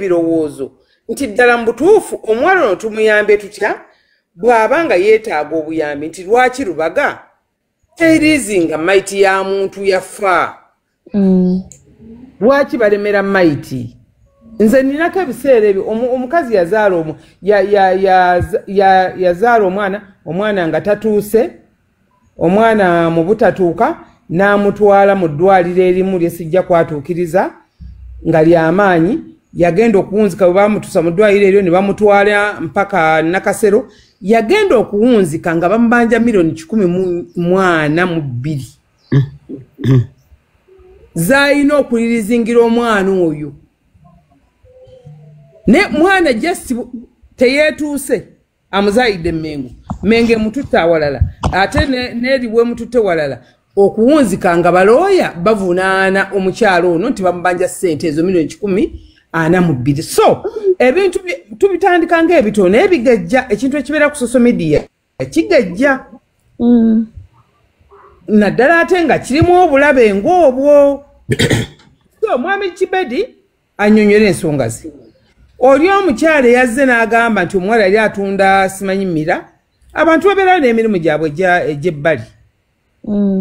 ebirowoozo nti ddala mu butuufu omwana ono tumuyambe tutya bw'abanga yeetaaga obuyambi nti lwaki lubaga terizinga maiti ya muntu yafa lwaki balemera maiti nze ninako ebiseera ebyo omukazi yazaala yazaala omwana nga tatuuse omwana mu butatuuka n'amutwala mu ddwaliro erimu lye sijja kwatuukiriza nga ly'amaanyi yagenda okuwunzika bwe bamutuusa mu ddwaliro eryo ne bamutwala mpaka Nakasero yagenda okuwunzika nga bamubanja $142,000 zaalina okulirizingira omwana oyo ne mwana just teyeetuuse amuzaayidde Mmengo mututte awalala ate n'eriwe mututte walala okuwunzika nga balooya bavunaana omukyalo ono nti bamubanja ssente ezo $142,000 so ebintu tubitandika ng'ebitono ebigajja ekintu ekibeera ku social media kigajja naddala ate nga kirimu obulabe ng'obwo so mwami Kibedi annyonnyola ensonga ze oli omukyala yazze n'agamba nti omuwala yali atunda simanyi mmira abantu babeerayo n'emirimu gyabwe egy'ebbali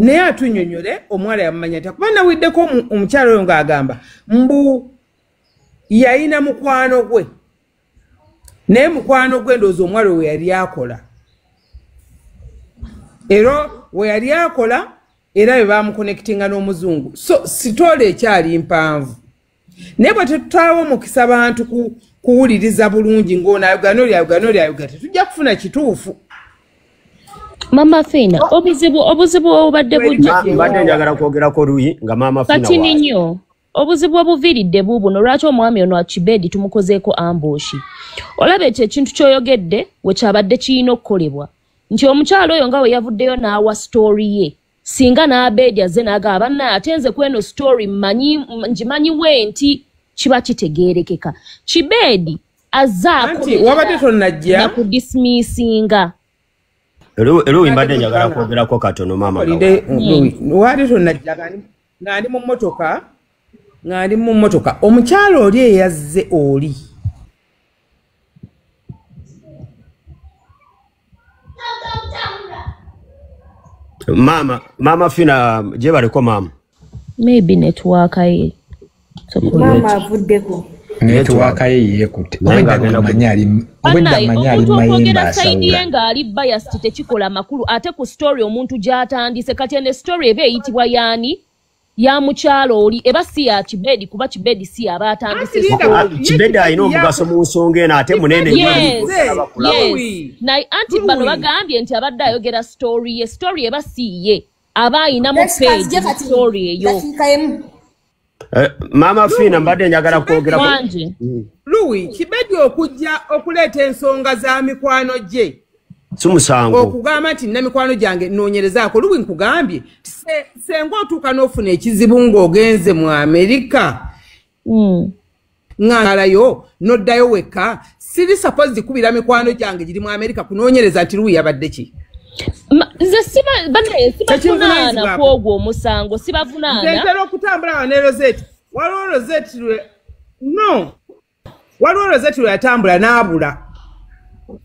naye atunnyonnyole omuwala yamumanya nti kuba nawiddeko omukyala oyo ng'agamba mbu yayina mukwano gwe naye mukwano gwe ndowooza omuwala we yali akola era we yali akola era be bamuconnectinga n'omuzungu so sitoola ekyali mpanvu naye bwe tetutwalawo omukisa bantu kuwuliriza bulungi ng'onaayogana olyayogana tetujja kufuna kituufu. Mama Fina, obuzibu obadde bujja. Mbadde njagala kwogerako Luyi nga Mama Fina kati nnyo obuzibu obuviiridde buubuno lwaki omwami ono Kibedi tumukozeeko ambushi. Olaba ekyo ekintu ky'oyogedde we kyabadde kirina okukolebwa nti omukyalo oyo nga we yavuddeyo n'awa story ye singa n'Abedi azze n'agamba bannaye ate nze kweno story ngimanyiwe nti kiba kitegeerekeka. Kibedi azzaako wabadde tonnajja na kudismissinga. Luyi mbadde njagala kwogerako katono Mama wabadde tonnajja ng'ali mu mmotoka omukyalo oli eyazze oli Mama Fina je bareko mama maybe network ye mama avuddeko network ye yekute wenda manyali mayimba saidi nga ali biased tekikola makulu ate ku story omuntu gyatandise kati ene story ebe eyitibwa yani ya mukyalo oli eba si ya Kibedi kuba Kibedi si abatandise Kibedi ayina omugaso mu nsonga eno ate munene yes na anti bano bagambye nti abadde ayogera story eba si ye aba ayina mu page story eyo. Mama Fina mbadde njagala kwogera Luyi Kibedi okujja okuleeta ensonga za mikwano gye Sumusango okugamba nti namikwano gyange noonyerezaako Luyi nkugambye senga otuuka n'ofuna ekizibu ng'ogenze mu Amerika ng'alayo n'oddayo wekka siri suppose kubira mikwano gyange giri mu Amerika kunoonyereza nti Luyi yabadde ki nze sibavunaana kwogwo omusango sibavunaana ntera okutambula ne Rosette waliwo Rosette lwe yatambula n'abula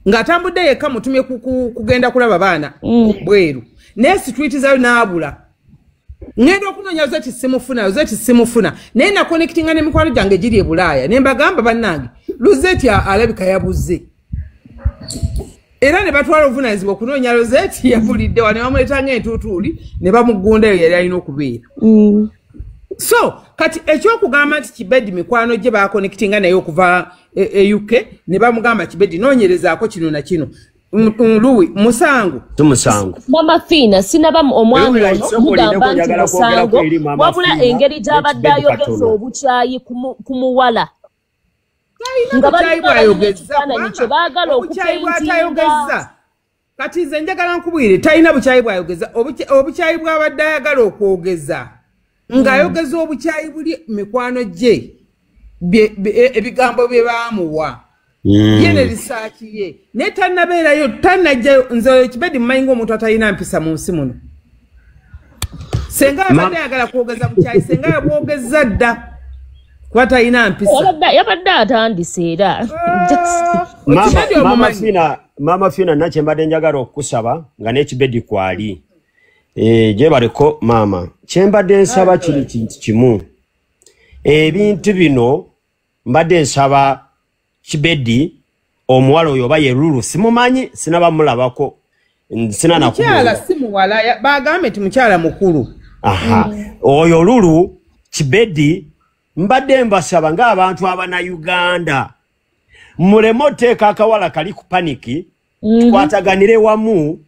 ng'atambudde yekka mutumye kugenda kulaba baana bweru naye situiti zayo n'abula ngenda okunoonya Rosette simufuna naye nakonectinga n'emikwano gyange giri e Bulaaya ne mbagamba bannange Rosette alabika yabuze era ne batwala obuvunaanyizibwa okunoonya Rosette yabulidde wano ne bamuleeta ng'entuutuuli ne bamugunda eyo yali alina okubeera so kati ekyokugamba nti Kibedi mikwano gye bakonectinga naye okuva UK ne bamugamba Kibedi noonyerezaako kino na kino Luyi musango Mama Fina sinaba omwami ono mugamba nti musango wabula engeri gy'abadde ayogeza obukyayi ku muwala nga bw'atayogeza kati nze njagala nkubwire talina bukyayi bw'ayogeza obukyayi bw'abadde ayagala okwogeza ng'ayogeza obukyayi buli mikwano gye ebigambo bye baamuwa ye ne risaaki ye naye tannabeerayo tannajjayo nze Kibedi mmanyi ng'omuntu atalina mpisa mu nsi muno senga abadde ayagala kwogeza bukyayi senga yabwogeza dda Kwata ina mpisa. Yabadde atandise era. Mama Fina nache mbadde njagala okusaba nga n'ekibedi kwali. Je bareko mama. Kyembadde nsaba kiri kintu kimu. Ebintu bino mbadde nsaba kibedi omuwala oyo oba ye Lulu simumanyi sinaba mulabako. Sina na mukyala simuwala bagambe ti mukyala mukulu. Aha. Oyo Lulu kibedi mbadde mbasaba ng'abantu abana Uganda. Mulemo teeka akawala kali ku paniki. Tukwataganire wamu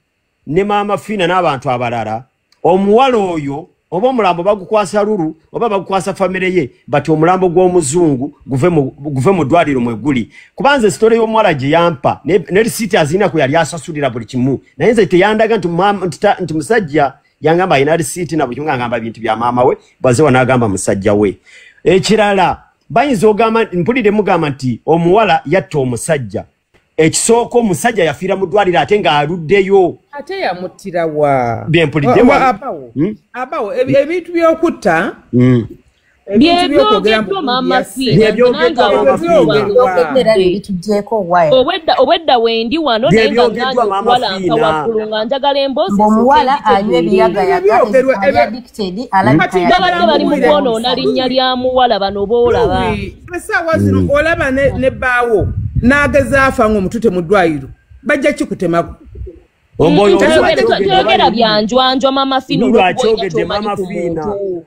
ne Mama Fina n'abantu abalala. Omuwala oyo oba omulambo bagukwasa Lulu oba bagukwasa famire ye bati omulambo gw'omuzungu guve mu ddwaliro mwe guli. Kubanze story y'omuwala gye yampa ne risiti azina ku yali asasulira buli kimu. Naye nze teyandaga nti musajja yangamba ayina risiti na buli ngamba ebintu bya maama we baze wanagamba musajja we. Ekirala bayinza ogamba mpulire mugamba nti omuwala yatta omusajja. Ekisooka omusajja yafiira mu ddwaliro ate ng'aluddeyo. Ate yamuttira wa. Byempulidde abawo ebintu by'okutta. Byebyogeddwa Mama Fina. Obwedda wendi wano naye nga nange okuwala nka waggulu nga njagala emboozi. Omuwala anywa ebiyagayaga addicted babadde bali mu kwonoona linnya lya muwala bano boolaba. Essaawa zino olaba ne bbaawo n'ageza afa ng'omutute mu ddwaliro bajja kikutemako. Toyogera byanjwanjwa Mama Fina olw'okubonya ky'omanyi ku muntu.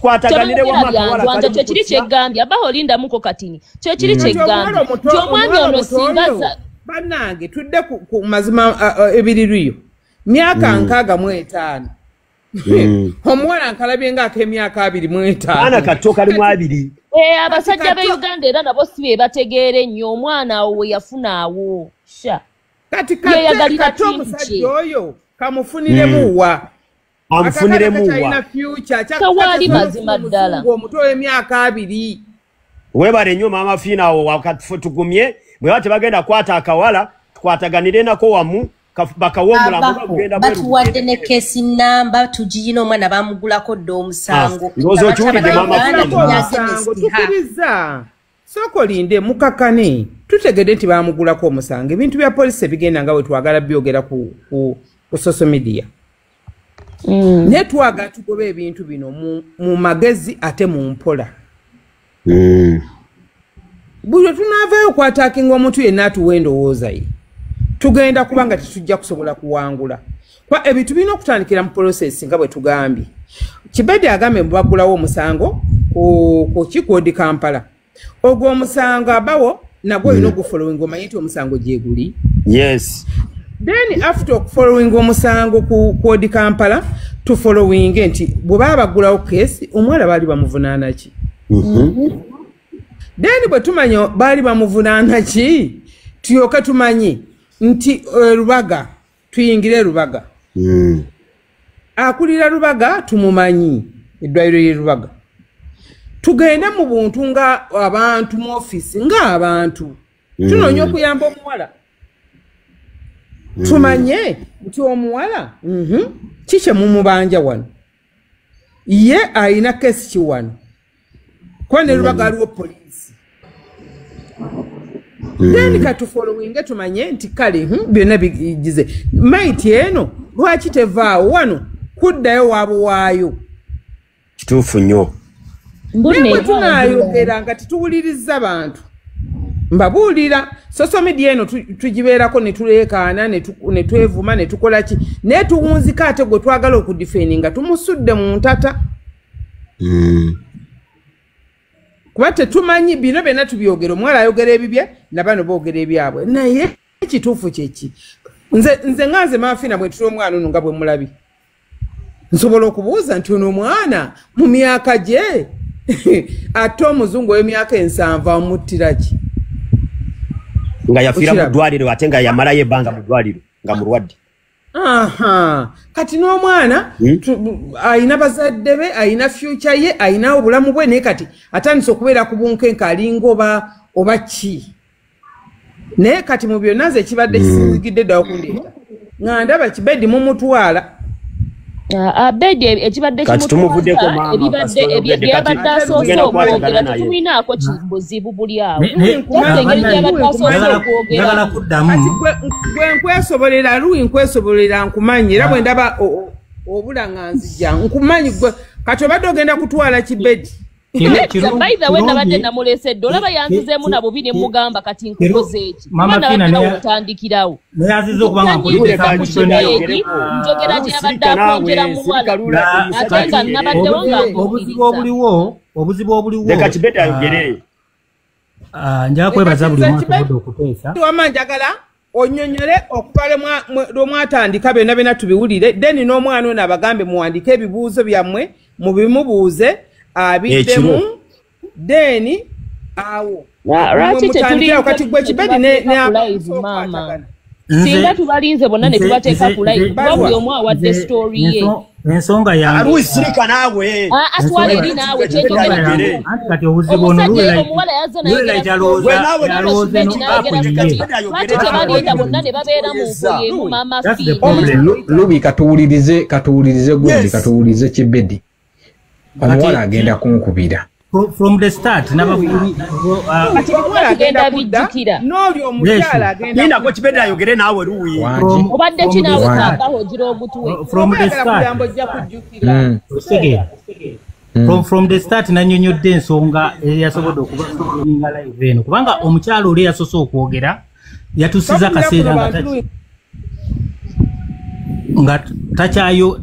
Kwataganire wa mawala kiri kyegambye abaho linda muko katini kiri kyegambye kyomwami ono singaza banange tudde ku mazima ebiririyo myaka nkaga mu 5 omuwala nkalabye nga ak'emyaka 2 ana katoka limu 2 abasajja be Uganda era nabo sibe bategeere ennyo omwana awo we yafuna awo sha kati kato omusajja oyo kamufuniremu wa amufunire muwa kawali mazima ddala omuto w'emyaka 2 webale nnyo Mama Fina awo wakatugumye bwe bate bagenda kwata akawala tukwataganire nako wamu bakawo omulambo bagenda batuwadde ne kesi namba tugiyina omwana bamugulako dde omusango ndowooza okiwulidde Mama Fina tukiriza soko linde mukakane tutegedde nti bamugulako omusango ebintu bya polisi bigenda nga bwe twagala byogera ku social media. Netwaga tugobe ebintu bino mu magezi ate mu mpola. Buli tunavayo kwatakinga omuntu yenna atuwa endowooza ye. Tugenda kubanga tetujja kusobola kuwangula. Kwa ebintu bino okutandikira mu process nga bwe tugambye. Kibedi agambe mbagulawo omusango ku Kikoodi Kampala. Ogwo omusango abawo nagwo olina ogufollowing omanyi nti omusango gye guli. Yes. Then after following omusango ku Koodi Kampala to following nti bwe babagulawo case omwala bali bamuvunaana ki. Then bwe tumanyo bali bamuvunaana ki tuyoka tumanyi nti Rubaga tuyingire Rubaga. Akulira Rubaga tumumanyi eddwaliro ye Rubaga. Tugenda mu buntu nga abantu mu office nga abantu tunoonya okuyamba omuwala. Tumanye nti omuwala kikye mumubanja wano ye ayina kesi ki wano kone Rubaga aliwo polisi. Then katufollowinge tumanye nti kale byonna bigize maiti eno lwaki tevaawo wano kuddayo wabuwaayo kituufu nnyo. Mbwe tunayogera nga tetuwuliriza bantu mbabuulira social media eno tugibeerako ne tuleekaana ne twevuma ne tukola ki naye tuwunzika ate gwe twagala okudifeninga tumusudde mu ntata. Kuba tetumanyi bino byonna tubyogera omuwala ayogera ebibye nabano boogera ebyabwe naye ekituufu kyeki nze nga nze Mama Fina bwe tutula omwana ono nga bwe mulabi nsobola okubuuza nti ono omwana mu myaka gye ate omuzungu w'emyaka 7 amuttira ki nga yafiira mu ddwaliro ate nga yamalayo ebbanga mu ddwaliro nga mulwadde. Kati n'omwana ayina bazadde be ayina future ye ayina obulamu bwe naye kati atandise okubeera ku bunkenke alinga oba ki naye kati mu byonna nze ekibadde kisinzigidde ddawo kundeeta nga ndaba Kibedi mumutwala Abedi ekibadde kimutwala ebibadde asoosa okwogera tutuminaako kibuzibu buli awo engeri gyabadde asoosa okwogera gwe nkwesobolera luyi nkwesobolera nkumanyi era bwe ndaba obula nga nzija nkumanyi gwe kati obadde ogenda kutwala Kibedi by the way nabadde namuleesedde olaba yanzizeemu nabo bine mugamba kati nkukoze eki otandikirawo nayaziza okubanga njogera gyabadde akonjera muwala ate nga nabaddewo nga obuzibu obuliwo leka Kibedi ayogere njaga kwebaza buli mwaka obudde okuteesa wama njagala onyonyole okuva lwemwatandika byonna byonna tubiwulire deni n'omwana ono abagambe muwandike ebibuuzo byammwe mubimubuuze abiddemu deni awo lwaki tetulinze kati gwe Kibedi ne maama singa tubalinze bonna ne tubateeka ku live kuba buli omu awadde story ye ensonga yangealusirika naawe atwala eri naawe kyetogera anti kati obuzibu ono omuwala yazze lwaki tebalinda bonna ne babeera mu nkoye mu maama Lubi katuwulirize gundi katuwulirize Kibedi omuwala agenda kunkubira from the start nabaguli agenda bijjukira n'oli omukyala agenda ko Kibedi ayogere naawe luwi obadde ki naawe kabaho gira ogutwe from the start from the start nanyonyodde ensonga eyasobodde okubasobolinga live eno kubanga omukyala oli yasoose okwogera yatusiza akaseera nga takyayo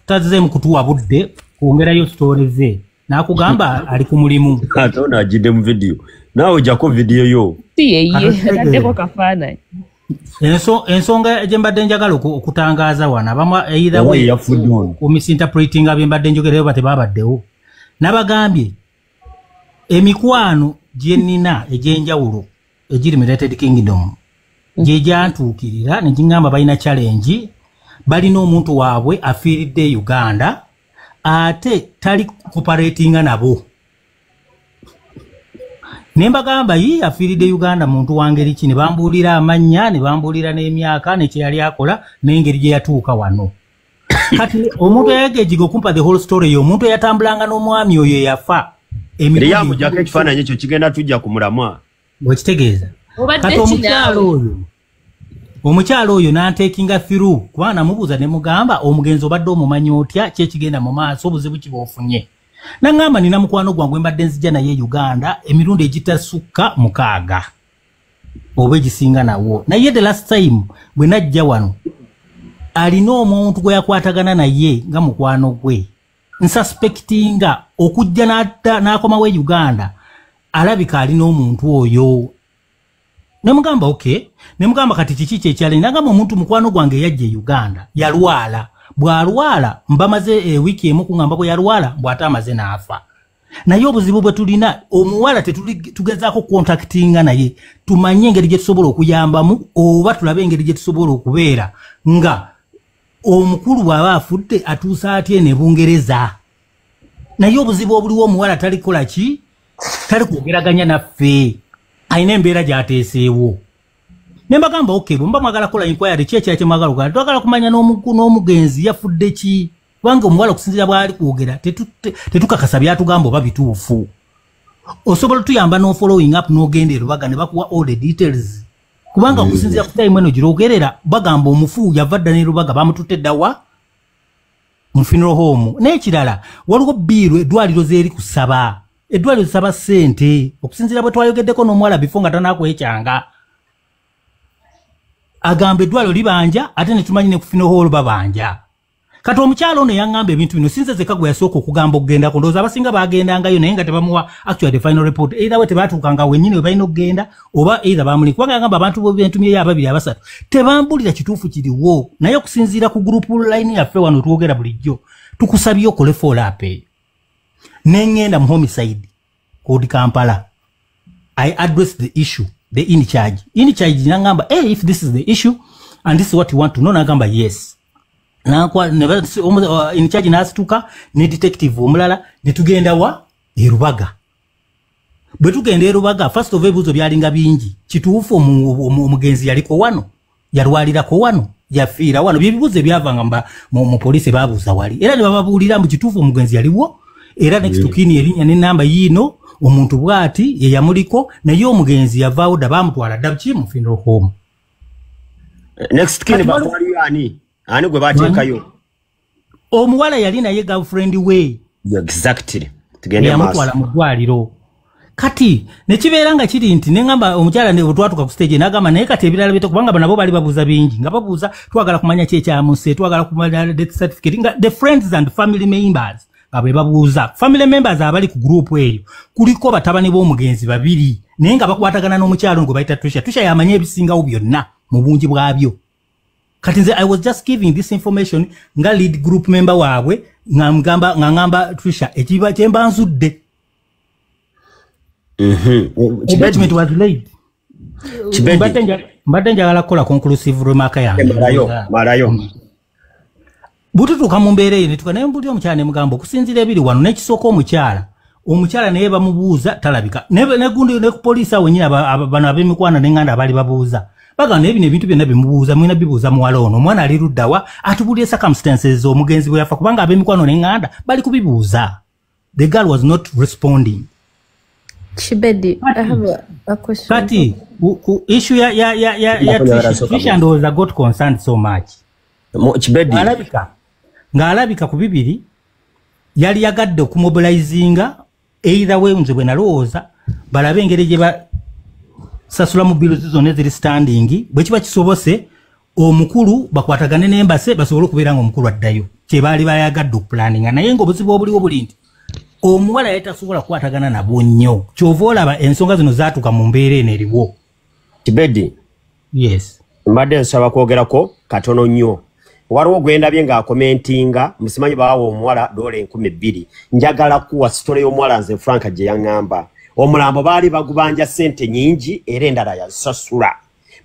tazeemu kutuwa budde kwongerayo story ze nakugamba ali ku mulimu atona ajide mu video nawe jako video yo yeye ataddeko kafaananyi ensonga gyembadde njagala okutangaza wana bamwa either way misinterpreting abyembadde njogerayo bate babaddewo nabagambye emikwano gyenina egyenjawulo egiri mu United Kingdom gye gyantuukirira ne gingamba balina challenge balina omuntu waabwe afiiridde Uganda ate tali cooperatinga nabo nembagamba yi afiiridde Uganda muntu wangeri ki ne bambuulira amanya ne bambuulira n'emyaka ne kyeyali akola n'engeri gye yatuuka wano kati omuntu eyagejiga okumpa the whole story omuntu eyatambulanga n'omwami oyo yafa emiyamujjako ekifaananyi ekyo kigenda tujja ku mulamwa bwekitegeeza kati omukyalo oyo nantekinga through kubanga namubuuza ne mugamba omugenzi obadde omumanyi otya kyekigenda mu maaso obuzibu kiboofunye nangamba nina mukwano gwange mbadde nzija naye Uganda emirundi egitasukka 6 oba egisinga nawo naye the last time bwe najja wano alina omuntu gwe yakwatagana naye nga mukwano gwe nsuspectinga okujja n'akomawo Uganda alabika alina omuntu oyo nemugamba okay nemugamba kati kiki kyekyali nagamba omuntu mukwano gwange yajja Uganda yalwala bwalwala mbamaze wiki emu kungamba ko yalwala bwata amaze naafa naye obuzibu bwe tulina omuwala tugezaako contactinga naye tumanye engeri gye tusobola okuyambamu oba tulabe engeri gye tusobola okubeera nga omukulu bw'aba afudde atuusa atye ne Bungereza naye obuzibu obuliwo omuwala talikola ki tali kwogeraganya naffe ayina embeera gyateeseewo nembagamba okay bwe mba mwagala kola inquiry kyekya kyemwagala okugala twagala kumanya n'omugenzi yafudde ki kubanga omuwala okusinzira bwali kwogera tetukakasa byatugamba oba bituufu osobola tuyamba n'ofollowing up n'ogenda erubaga ne bakuwa all the details kubanga okusinzira ku time eno giroogerera bagamba omufu yava dda n'erubaga bamututte ddawa mu funeral home n'ekirala waliwo biiru eddwaliro zeeri kusaba eddwaliro zisaba ssente okusinzira bwe twayogeddeko n'omuwala bifo nga tanakwekyanga agamba eddwaliro libanja ate ne tumanyi ne ku funeral hall babanja kati omukyalo ono yaŋŋamba ebintu bino sinze zeka gwe yasooka okugamba okugendako ndowooza abasinga bagendangayo naye nga tebamuwa actually the final report either we tebatuukanga wennyini we balina okugenda oba either bamuli kubanga yagamba abantu bentumyeyo ababiri abasatu tebambulira kituufu kiriwo naye okusinziira ku gurupu line yaffe wano twogera bulijjo tukusabye okole follow-up nengenda mu homicide called Kampala I addressed the issue the in charge nangamba if this is the issue and this is what you want to know nagamba yes nakwa in charge nasituka ne detective omulala ne tugenda wa erubaga bwe tugenda erubaga first of all ebibuzo byalinga bingi kituufu omugenzi yaliko wano yalwalirako wano yafiira wano byebibuuzo byavanga mu poliisi babuuza wali era ne bababuulira mu kituufu omugenzi yaliwo era next kini erinnya n'ennamba yiino omuntu bw'ati ye yamuliko naye omugenzi yavaawo dda baamutwala dda ki mu funeral home. Next kini batwaliyo ani gwe bateekayo omuwala yali naye girlfriend we exactly tugende yamutwala mu ddwaliro kati nekibeera nga kiri nti neŋŋamba omukyala ne bwetwatuka ku stage n'agamba naye kati ebirala bito kubanga nabo bali babuuza bingi nga babuuza twagala kumanya ki ekyamuse twagala kumanya death certificate nga the friends and family members nga bwe babuuza family members abali ku group eyo kuliko batabani b'omugenzi babiri naye nga bakwatagana n'omukyalo gwe bayita Trisha yamanya ebisingawo byonna mu bungi bwabyo. Kati nze I was just giving this information nga lead group member waabwe ngamba Trisha ekiba kyemba nzudde. Judgment was laid. Mbadde njagala kukola conclusive remark yange. Marayo. Bututuuka mu mbeera eyo ne tuka naye mbuli omukyala ne mugamba okusinziira ebiri wano n'ekisooka omukyala naye bamubuuza talabika. Ne gundi ne ku poliisi awo nnyina bano ab'emikwano n'eŋŋanda abali babuuza. Bagamba ebino ebintu byonna bimubuuza mwina bibuuza muwala ono omwana ali luddawa atubulye circumstances omugenzi bwe yafa kubanga ab'emikwano n'eŋŋanda bali kubibuuza. The girl was not responding. Chibedi, I have a question. Kati, issue ya Trisha ndowooza got concerned so much. Chibedi. Ng'alabika ku bibiri yali yagadde okumobilizinga either way nze bwe nalowooza balabe engeri gye basasula mu biiro zonna eziri standing bwe kiba kisobose omukulu bakwatagane n'embase basobole okubeera nga omukulu addayo kye baali bayagadde okupulaninga naye ng'obuzibu obuliwo buli nti omuwala yali tasobola kukwatagana nabo nnyo kyova olaba ensonga zino zaatuuka mu mbeera eno eriwo. Kibedi. Yes. Mbadde nsaba kwogerako katono nnyo. Waliwo gwendabye ng'akomentinga musimanyi bawawa omuwala $2,200 njagala kuwa sitole y'omuwala nze Franka gye yaŋŋamba omulambo baali bagubanja ssente nnyingi era endala yazisasula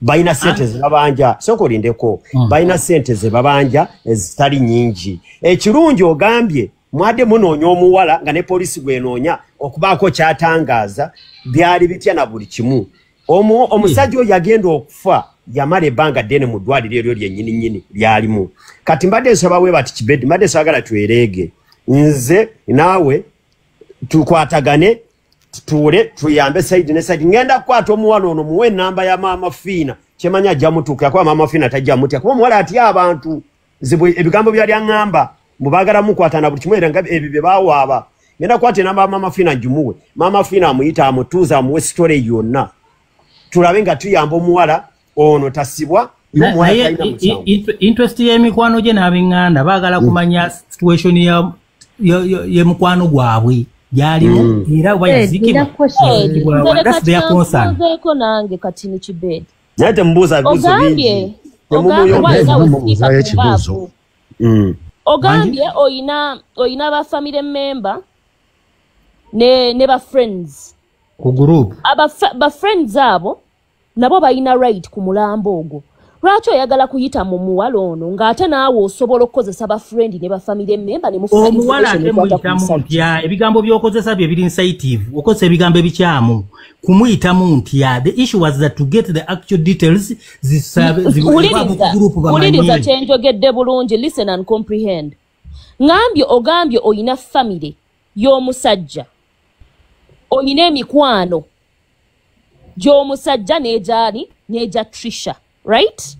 balina ssente ze babanja sooka olindeko balina ssente ze babanja ezitali nnyingi ekirungi ogambye mwadde munoonya omuwala nga ne poliisi gwenoonya okubaako kyatangaaza byali bitya na buli kimu omusajja oyo yagenda okufa yamala ebbanga ddene mu ddwaliro eryo lyennyini lyalimu kati mbadde nsaba we bati Kibedi mbadde saagala twereege nze naawe tukwatagane tutuule tuyambe sayidi ne sayidi ngenda kukwata omuwala ono muwe ennamba ya maama Fiina kyemanya ajja mutuuka yakuba maama Fiina tajja mutya kuba omuwala atya abantu ebigambo byali aŋŋamba mubaagala mukwatana buli kimu era nga ebyo bye baawaaba ngenda kukwata ennamba ya maama Fiina gimuwe maama Fiina amuyita amutuuza amuwe sitole yonna tulabe nga tuyamba omuwala ono tasibwa interest y'emikwano gye n'ab'eŋŋanda baagala kumanya situation y'emikwano gwabwe gyalimu era oba yazikibwa that's their concern. Nange kati ni Kibedi naye temubuuza bibuuzo bingi ogambye oyina ba family member ne ba friends ku group ba friends abo nabo balina right ku mulambo ogwo lwaki oyagala kuyita mu muwala ono ng'ate naawe osobola okukozesa ba friend ne ba family member ne mufuna omuwala ate muyitamu ntya ebigambo by'okozesa bye biri insensitive okozesa ebigambo ebikyamu kumuyitamu ntya the issue was that to get the actual details uliriza kyenjogedde bulungi listen and comprehend ogambye oyina family y'omusajja oyina emikwano gy'omusajja n'egya Trisha, right?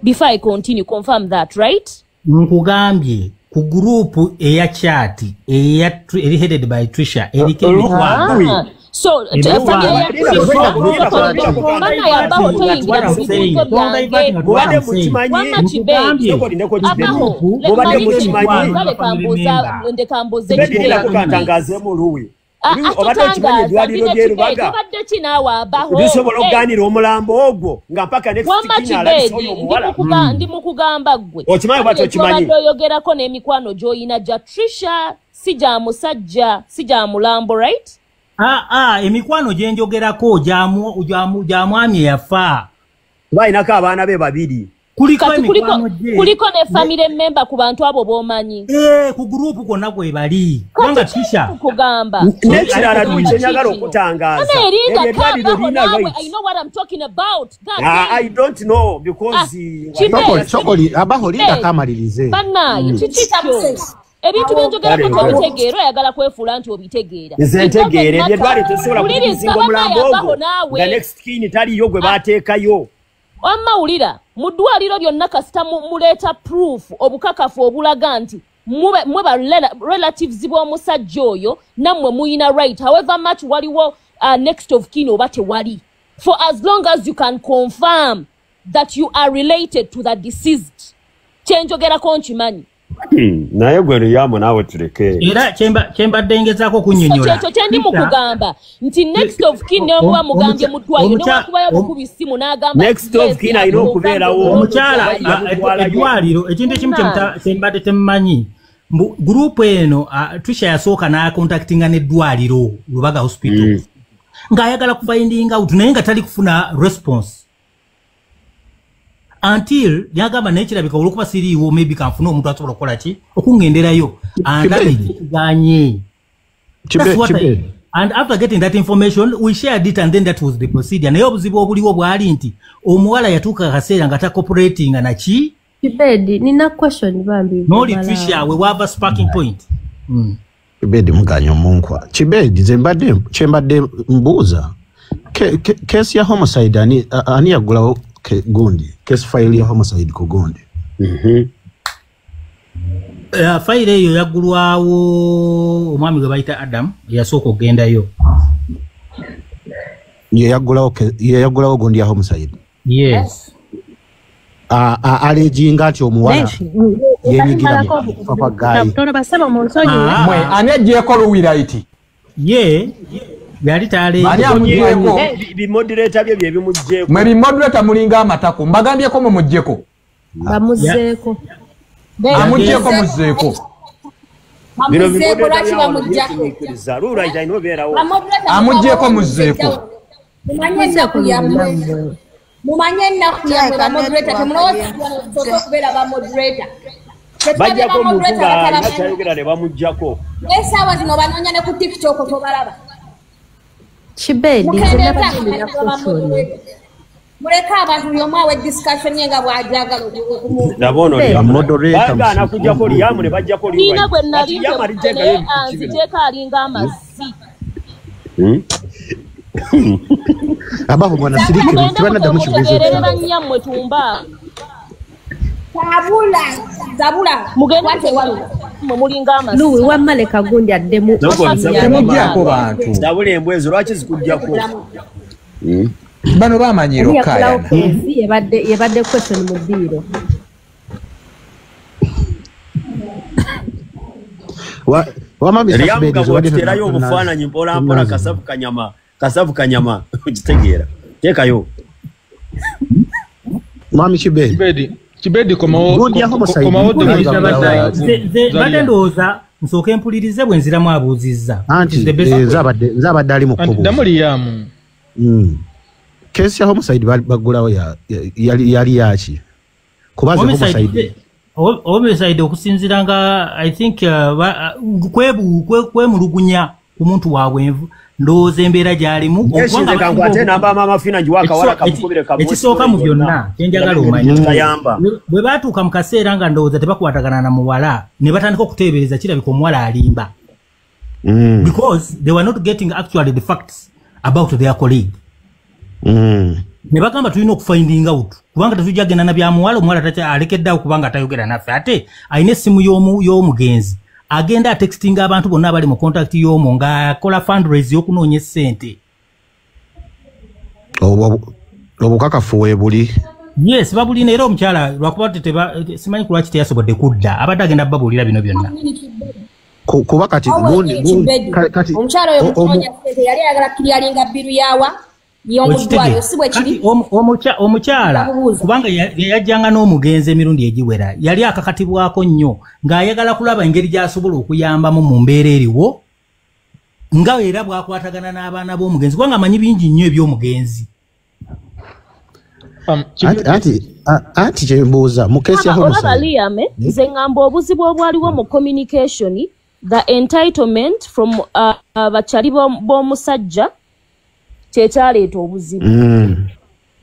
Before I continue, confirm that, right? Nkugambye ku group eya chat eri headed by Trisha erike emikwano. So, bisobola okugaanira omulambo ogwo nga mpaka ndi mukugamba gwe okimanyi bwati okimanyi oyogerako n'emikwano gy'oyina gya Trisha si gya musajja si gya mulambo right emikwano gye njogerako gya mwami eyafa bainako abaana be babiri kuliko ne family member ku bantu abo bomanyi ku group konna gwe bali kubanga tisha kugamba nekirala tukinyagala okutangaza I know what I'm talking about. I don't know because chokoli abaho linda kamalirize banaye chichikyo ebintu byenjogera ko tebitegeera yagala kwefuula nti obitegeera nze ntegeera ebyedwali tusobola kubizinga omulambo ogwo the next kin taliyo gwe bateekayo Wamawulira mu ddwaliro lyonna kasita muleeta proof obukakafu obulaga nti mwe ba relatives b'omusajja oyo nammwe muyina right however much waliwo next of kin oba tewali for as long as you can confirm that you are related to the deceased kyenjogerako nkimanyi naye gwe Liam naawe tuleke era kyembadde ngezaako kunnyonnyola ekyo kyendi mu kugamba nti next of kin neomuba mugambye mu ddwaliro newakubayo bukuba essimu n'agamba next of kin alina okubeerawo omukyala eddwaliro ekintu ekimu kyembadde temumanyi gurupu eno Trisha yasooka n'akontaktinga n'eddwaliro Lubaga hospital ng'ayagala kufinding out naye nga tali kufuna response until yagamba nekirabika olwokuba siriiwo maybe kanfuna omuntu asobola okukola ki okungenderayo andaganye and after getting that information we shared it and then that was the procedure naye obuzibu obuliwo bwali nti omuwala yatuuka akaseera nga tacooperatinga naki Chibedi nina question bambi noli Trisha we wava sparking point Chibedi muganya omunkwa Chibedi kyembadde mbuuza kesi ya homicide ani yagulawo gundi case file ya homicide ku gundi file eyo yaggulwawo omwami gwe bayita Adam yasooka okugendayo yagulawo gundi ya homicide yes alejinga ati omuwala yenyigira papa gayi mwe ani agyeko luwiraiti yali tale bimoderator bye byebimugyeko mwe bimoderator mulinga amatako mbagambyeko mu mujjeko bamuzeeko amugyeko muzeeko bino bimoderator bamujjako luraita inobeerawo amugyeko muzeeko mumanye ennaku yamwe bamoderator temulowooza okubeera bamoderator bajjako omuntu ng'akyayogera ne bamuggyako esaawa zino banoonya ne ku tiktok tobalaba Chibedi muleke abantu buli omu awe discussion ye nga bw'ajagala nabono bagaana kujjako Liam ne bajjako nina gwe nali anzijeko alinga amazzi abaho mwana sirikiri tibanaddamu kibuuzo banyammwe tumba zabula mulinga amazzi Luwi wamaleka gundi addemu temuggyako bantu zabula embwezo lwaki zikuggyako bano bamanyiro kaya yebadde question mu biro Liam gabwaterayo obufaananyi mpola mpola kasavu kanyama okitegeera teekayo mwami Chibedi komawo badde ndowooza nsooka mpulirize bwe nziramu abuuzizza nzabadde ali mu kkubo Liam kesi ya homicide bagulawo yali yaki kubaza homicide homicide okusinziira nga I think kwemulugunya ku muntu waabwenvu ndowooza embeera gy'alimu ekisooka mu byonna kyenjagala omanyi bwe baatuuka mu kaseera nga ndowooza tebakwatagana na muwala ne batandika okuteebereza kirabika omuwala alimba because they were not getting actually the facts about their colleague ne bagamba tulina okufinding out kubanga tetujja genda na bya muwala omuwala alekeddeawo kubanga atayogera naffe ate alina essimu y'omugenzi agenda atextinga abantu bonna abali mu contact y'omwo ng'akola fundraise y'okunoonya ssente obukakafu weebuli yes babulina era omukyala lwakuba simanyi kulwaki teyasobodde kudda abadde agenda babuulira bino byonna kuba kati omukyala oyo mutonya ssente yali ayagala kiryalinga bbiru yawa y'omudwaliro si bwe kiri omukyala kubanga yajjanga n'omugenzi emirundi egiwera yali akakatibwako nnyo ng'ayagala kulaba engeri gy'asobola okuyambamu mu mbeera eriwo nga era bw'akwatagana n'abaana b'omugenzi kubanga amanyi bingi nnyo eby'omugenzi Anti chembuza mukesi ya homicide. Olaba Liam, nze ngamba obuzibu obwaliwo mu communication, the entitlement from bachali b'omusajja kyekyaleeta obuzibu.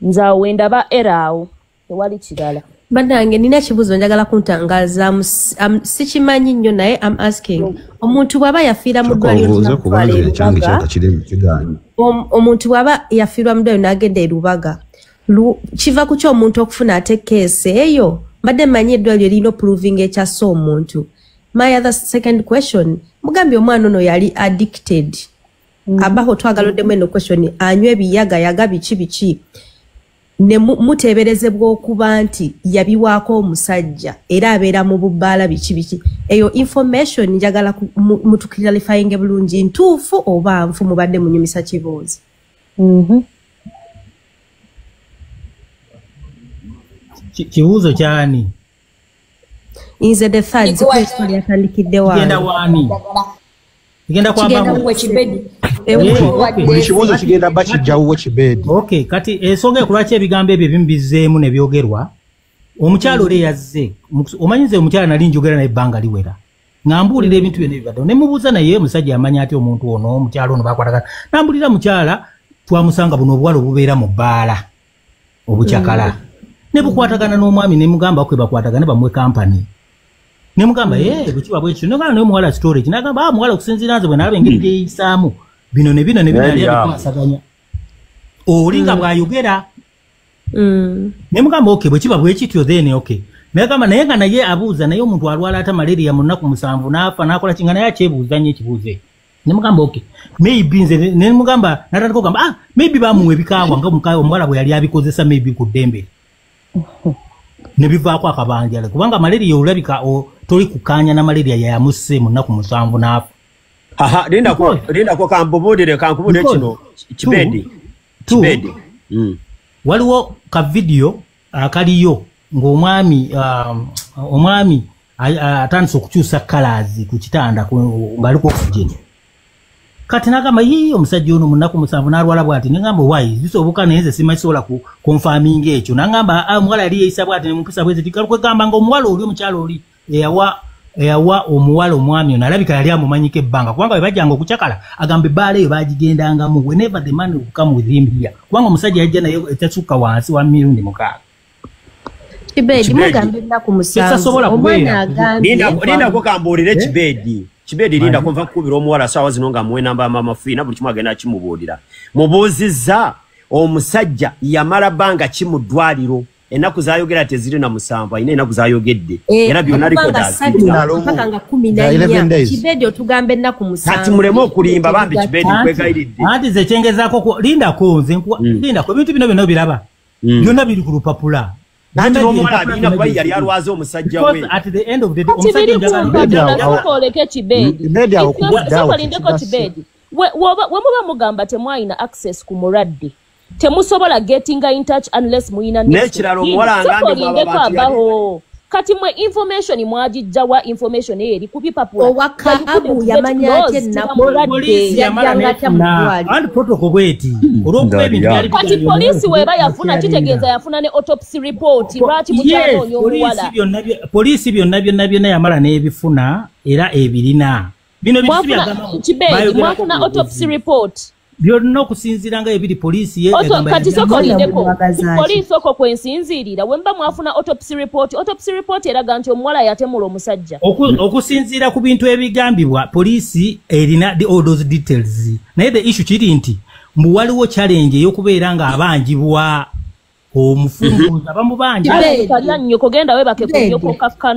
Nze awo ndaba eraawo tewali kirala. Banange nina kibuzo njagala kuntangaza sikimanyi nnyo naye I'm asking omuntu bwaba yafiira mu ddwaliro omuntu bwaba yafiirwa mu ddwaliro n'agenda e Lubaga kiva ku ky'omuntu okufuna ate keesi eyo mbadde mmanyi eddwaliro erina proving ekyassa omuntu. My other second question mugambye omwana ono yali addicted abaho twagala oddemu eno question anywa ebiyagayaga biki ne muteberezebwa okuba nti yabiwaako omusajja era abeera mu bubbaala biki eyo information njagala mutukiralifyinge bulungi ntuufu oba nfu mubadde munyumisa kiboozi. Kibuuzo kyani? Nze the third question yatandikidde waani? Igenda kwa babu Chibedi. Buli kibuuzo kigenda bakijjawo Chibedi. Okay, kati ensonga ekulwaki ebigambo ebyo bimubizeemu ne byogerwa. Omukyalo ole yazze. Omanyize omukyalo nali njogera naye ebbanga liwera. Ngambulira ebintu byonna ebibadde. Ne mubuuza naye omusajja amanya ati omuntu ono omukyalo ono bakwatagana. Nambulira mukyala twamusanga buno obuwala obubeera mu bbaala obukyakala. Ne bukwatagana n'omwami ne mugamba kwe bakwatagana bamuwe kampani. Ne mugamba bukiba bwekyo nogala naye muwala storage nagamba muwala okusinziira nze bwe nalaba engeri gyeyisaamu bino ne byali bikwasaganya olinga bw'ayogera ne mugamba okay bwekiba bwekityo then okay nagamba naye nga naye abuuza naye omuntu alwala ata malaria mu nnaku 7 n'afa n'akola kinga naye akyebuuza nnyo ekibuuze ne mugamba okay maybe nze ne mugamba natandika okugamba maybe bamuwa ebikaawa nga omuwala bwe yali abikozesa maybe ku ddembe ne bivaako akabanjala kubanga malaria olabika toli kukanya na malaria yamusse mu nnaku 7 n'afa. Linda ko kambubulire kankubulire kino Chibedi. Waliwo ka video akaliyo ng'omwami atandise okukyusa colors ku kitanda ng'aliko oxygen. Kati nagamba omusajja ono mu nnaku 7 n'alwala bw'ati ngamba why zisoboka naye nze simanyisobola ku confirming ekyo nagamba omuwala yali yeeyisa bw'ati ne mumpisa bwezi kwegamba ng'omuwala oli omukyalo oli eyawa omuwala omwami ono alabika yali amumanyiko ebbanga kubanga bwe bajjanga okucakala agamba ebbaala eyo baagigendangamu whenever the man will come with him here kubanga omusajja yajja naye etasukka wansi wa mirundi 6. Chibedi mugambe ennaku 7 omwana agambye linda ko kambuulire Chibedi linda ko nva kukubira omuwala saawa zino nga muwe namba mama fiina buli kimu agenda kimubuulira mubuuzizza omusajja yamala bbanga ki mu ddwaliro ennaku zayogera teziri na 7 ayina ennaku zayogedde era byonna mpaka nga 14 Chibedi otugambe ennaku 7 kati muleme okulimba bambi Chibedi kwegayiridde anti ze kyengezaako lindako nze lindako ebintu bino byonna biraba byonna biri ku lupapula. Nanti n'omuwala alina kuba yali alwaza omusajja we. Because at the end of the day omusajja we muba mugamba temwalina access ku mulwadde temusobola getting in touch unless muina nekiralo omuwala ngambe abaho kati mwe information mwagijjawa information eri kubipapula owakabu yamanya ate police yamanya and protocol bweti olwokuba ebintu byali kati police weba yafuna kitegeeza yafuna ne autopsy report lwaki mukyalo onyo omuwala police byonna yamala n'ebifuna era ebirina bino bitu mwafuna autopsy report byonna okusinziira nga ebiri poliisi kati sokolindeko poliisi oko kwensinziirira wemba mwafuna autopsy report eraga nti omuwala yatemula omusajja okusinziira ku bintu ebigambibwa poliisi erina all those details naye the issue kiri nti mbu waliwo challenge ey'okubeera nga abanjibwa omufumbuza abamu bangi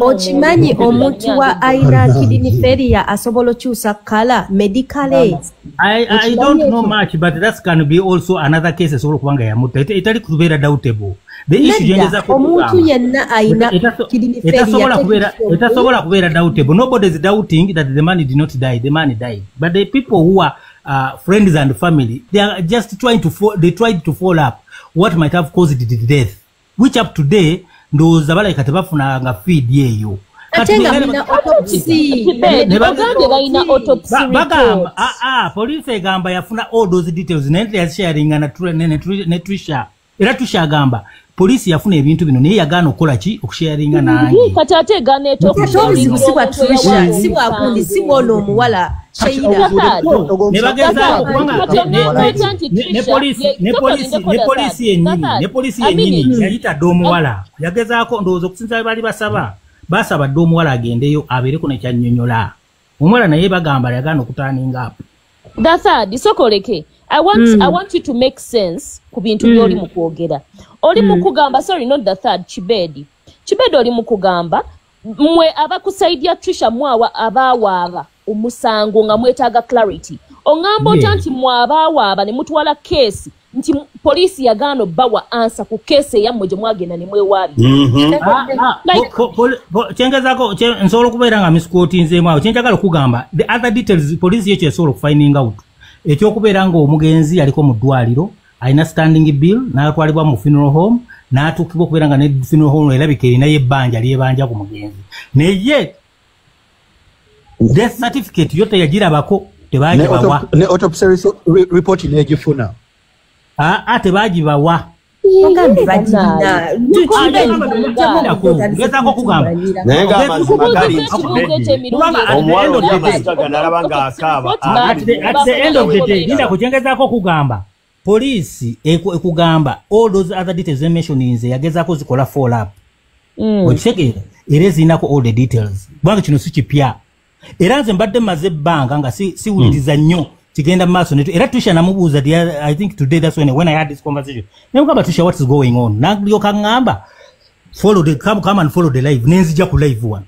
okimanyi omuntu wa aina kidney failure asobola okyusa kala medically. I don't know much but that can be also another case esobola okubanga yamutta etali kubeera doubtable. The issue jengeza ko omuntu yenna aina kidney failure etasobola kubeera doubtable. Nobody is doubting that the man did not die, the man died, but the people who are friends and family, they are just tried to follow up what might have caused the death, which up today those abaleka tebafunanga feed yeyo police egamba yafuna all those details nente sharing na Trisha era tushagamba police yafuna ebintu bino naye yagaana okukola ki okusharinga nange kati ate gaana eky'obuzibu si bwa Trisha si bwakundi si bwona omuwala Sheila ne bagezaako kubanga ne poliisi yennyini yayitadde omuwala yagezaako ndowooza okusinza bali basaba dde omuwala agendeyo abeereko nekyannyonnyola omuwala naye bagamba yagaana okutaaninga apo. The third, sokoleke. I want you to make sense ku bintu byoli mu kwogera. Oli mu kugamba, sorry, not the third, Chibedi. Chibedi oli mu kugamba, mwe abakusaidia Trisha mwawa abawaaba omusango nga mwetaaga clarity. Ongamba otanti mwabawaaba ne mutwala case nti polisi yagaano bawa answer ku case yammwe gye mwagenda ne mwewaabye. Kyengezaako nsobola okubeera nga misquotinzeemu awo kyenjagala okugamba the other details poliisi yekyo esobola okufinding out ekyokubeera ng'omugenzi yaliko mu ddwaliro alina standing bill n'atwalibwa mu funeral home n'atuukibwa okubeera nga ne funeral home erabika erinayo ebbanja lyebanja ku mugenzi naye death certificate yo teyagirabako tebagibawa ne autopsy report negifuna tebagibawa kuchengezaako okugamba poliisi ekugamba all those other details mentioninze yagezaako zikola follow up okitegeera era ezirinako all the details kubanga kino si kipya era nze mbadde maze ebbanga nga siwuliriza nnyo kigenda maaso netu era Trisha namubuuza I think today that's when I had this conversation nemugamba Trisha what is going on nalyoka ngamba come and follow the live nenzija ku live one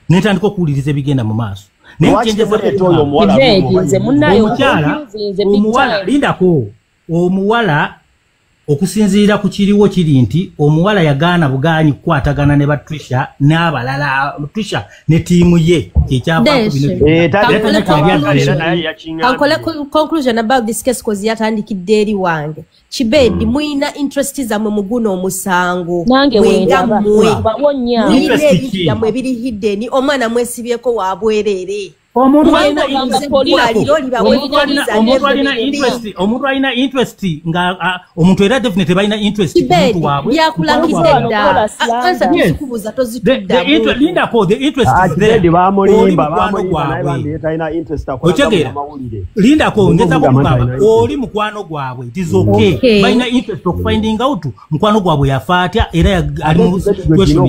netandika okuwuliriza ebigenda mu maaso omuwala lindako omuwala okusinziira ku kiriwo kiri nti omuwala yagaana bugaanyi kukwatagana ne Trisha n'abalala Trisha ne tiimu ye conclusion about this case cause yatandikidde eri wange Chibedi muyina interest zammwe mu guno omusango mwe biri hidden omwana mwesibyeko wabwerere omuntu alina interest nga omuntu era definitely balina interest omuntu waabwe yakulangidde answer tozitudda lindako the interest is there lindako ngezako kugamba oli mukwano gwabwe it is okay balina interest okufinding out mukwano gwabwe yafa atya era ali mu situation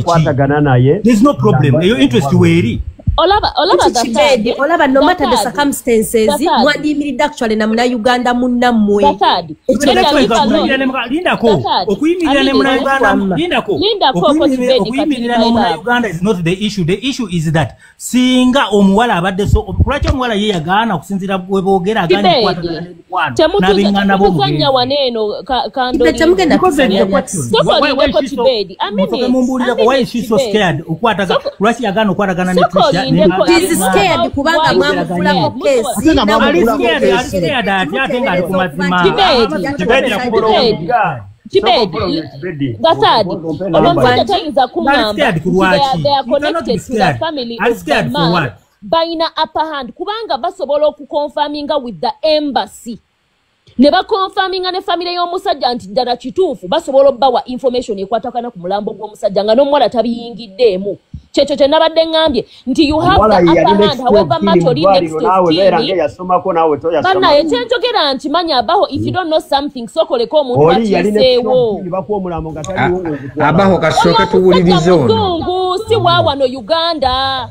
there is no problem eyo interest weeri olaba no matter the circumstances mwandimiridde actually na muna Uganda munnamwe lindako okuyimirira ne muna Uganda lindako okuyimirira ne muna Uganda is not the issue is that singa omuwala abadde so kulaki omuwala ye yagaana okusinzira bwe boogera agaana okukwatagana n'emikwano n'abengana b'omugenda waneeno why is she so scared okwataga kulaki yagaana okwatagana ne Trisha He's scared kubanga mwamufulako kesi Gathadi olw'omusajja tayinza kuŋŋamba they are connected to the family of the man bayina upper hand kubanga basobola okukonfaminga with the embassy ne bakonfaminga ne family y'omusajja nti ddala kituufu basobola obbawa information ekwatagana ku mulambo gw'omusajja nga n'omuwala tabiyingiddeemu kyekyo kye nabadde ngambye nti you have the upper hand however much oli next to bannaye kyenjogera nti manya abaho if you don't know something sokoleko omuntu akiseewo abaho kasooke tuwulirize ono si waawano Uganda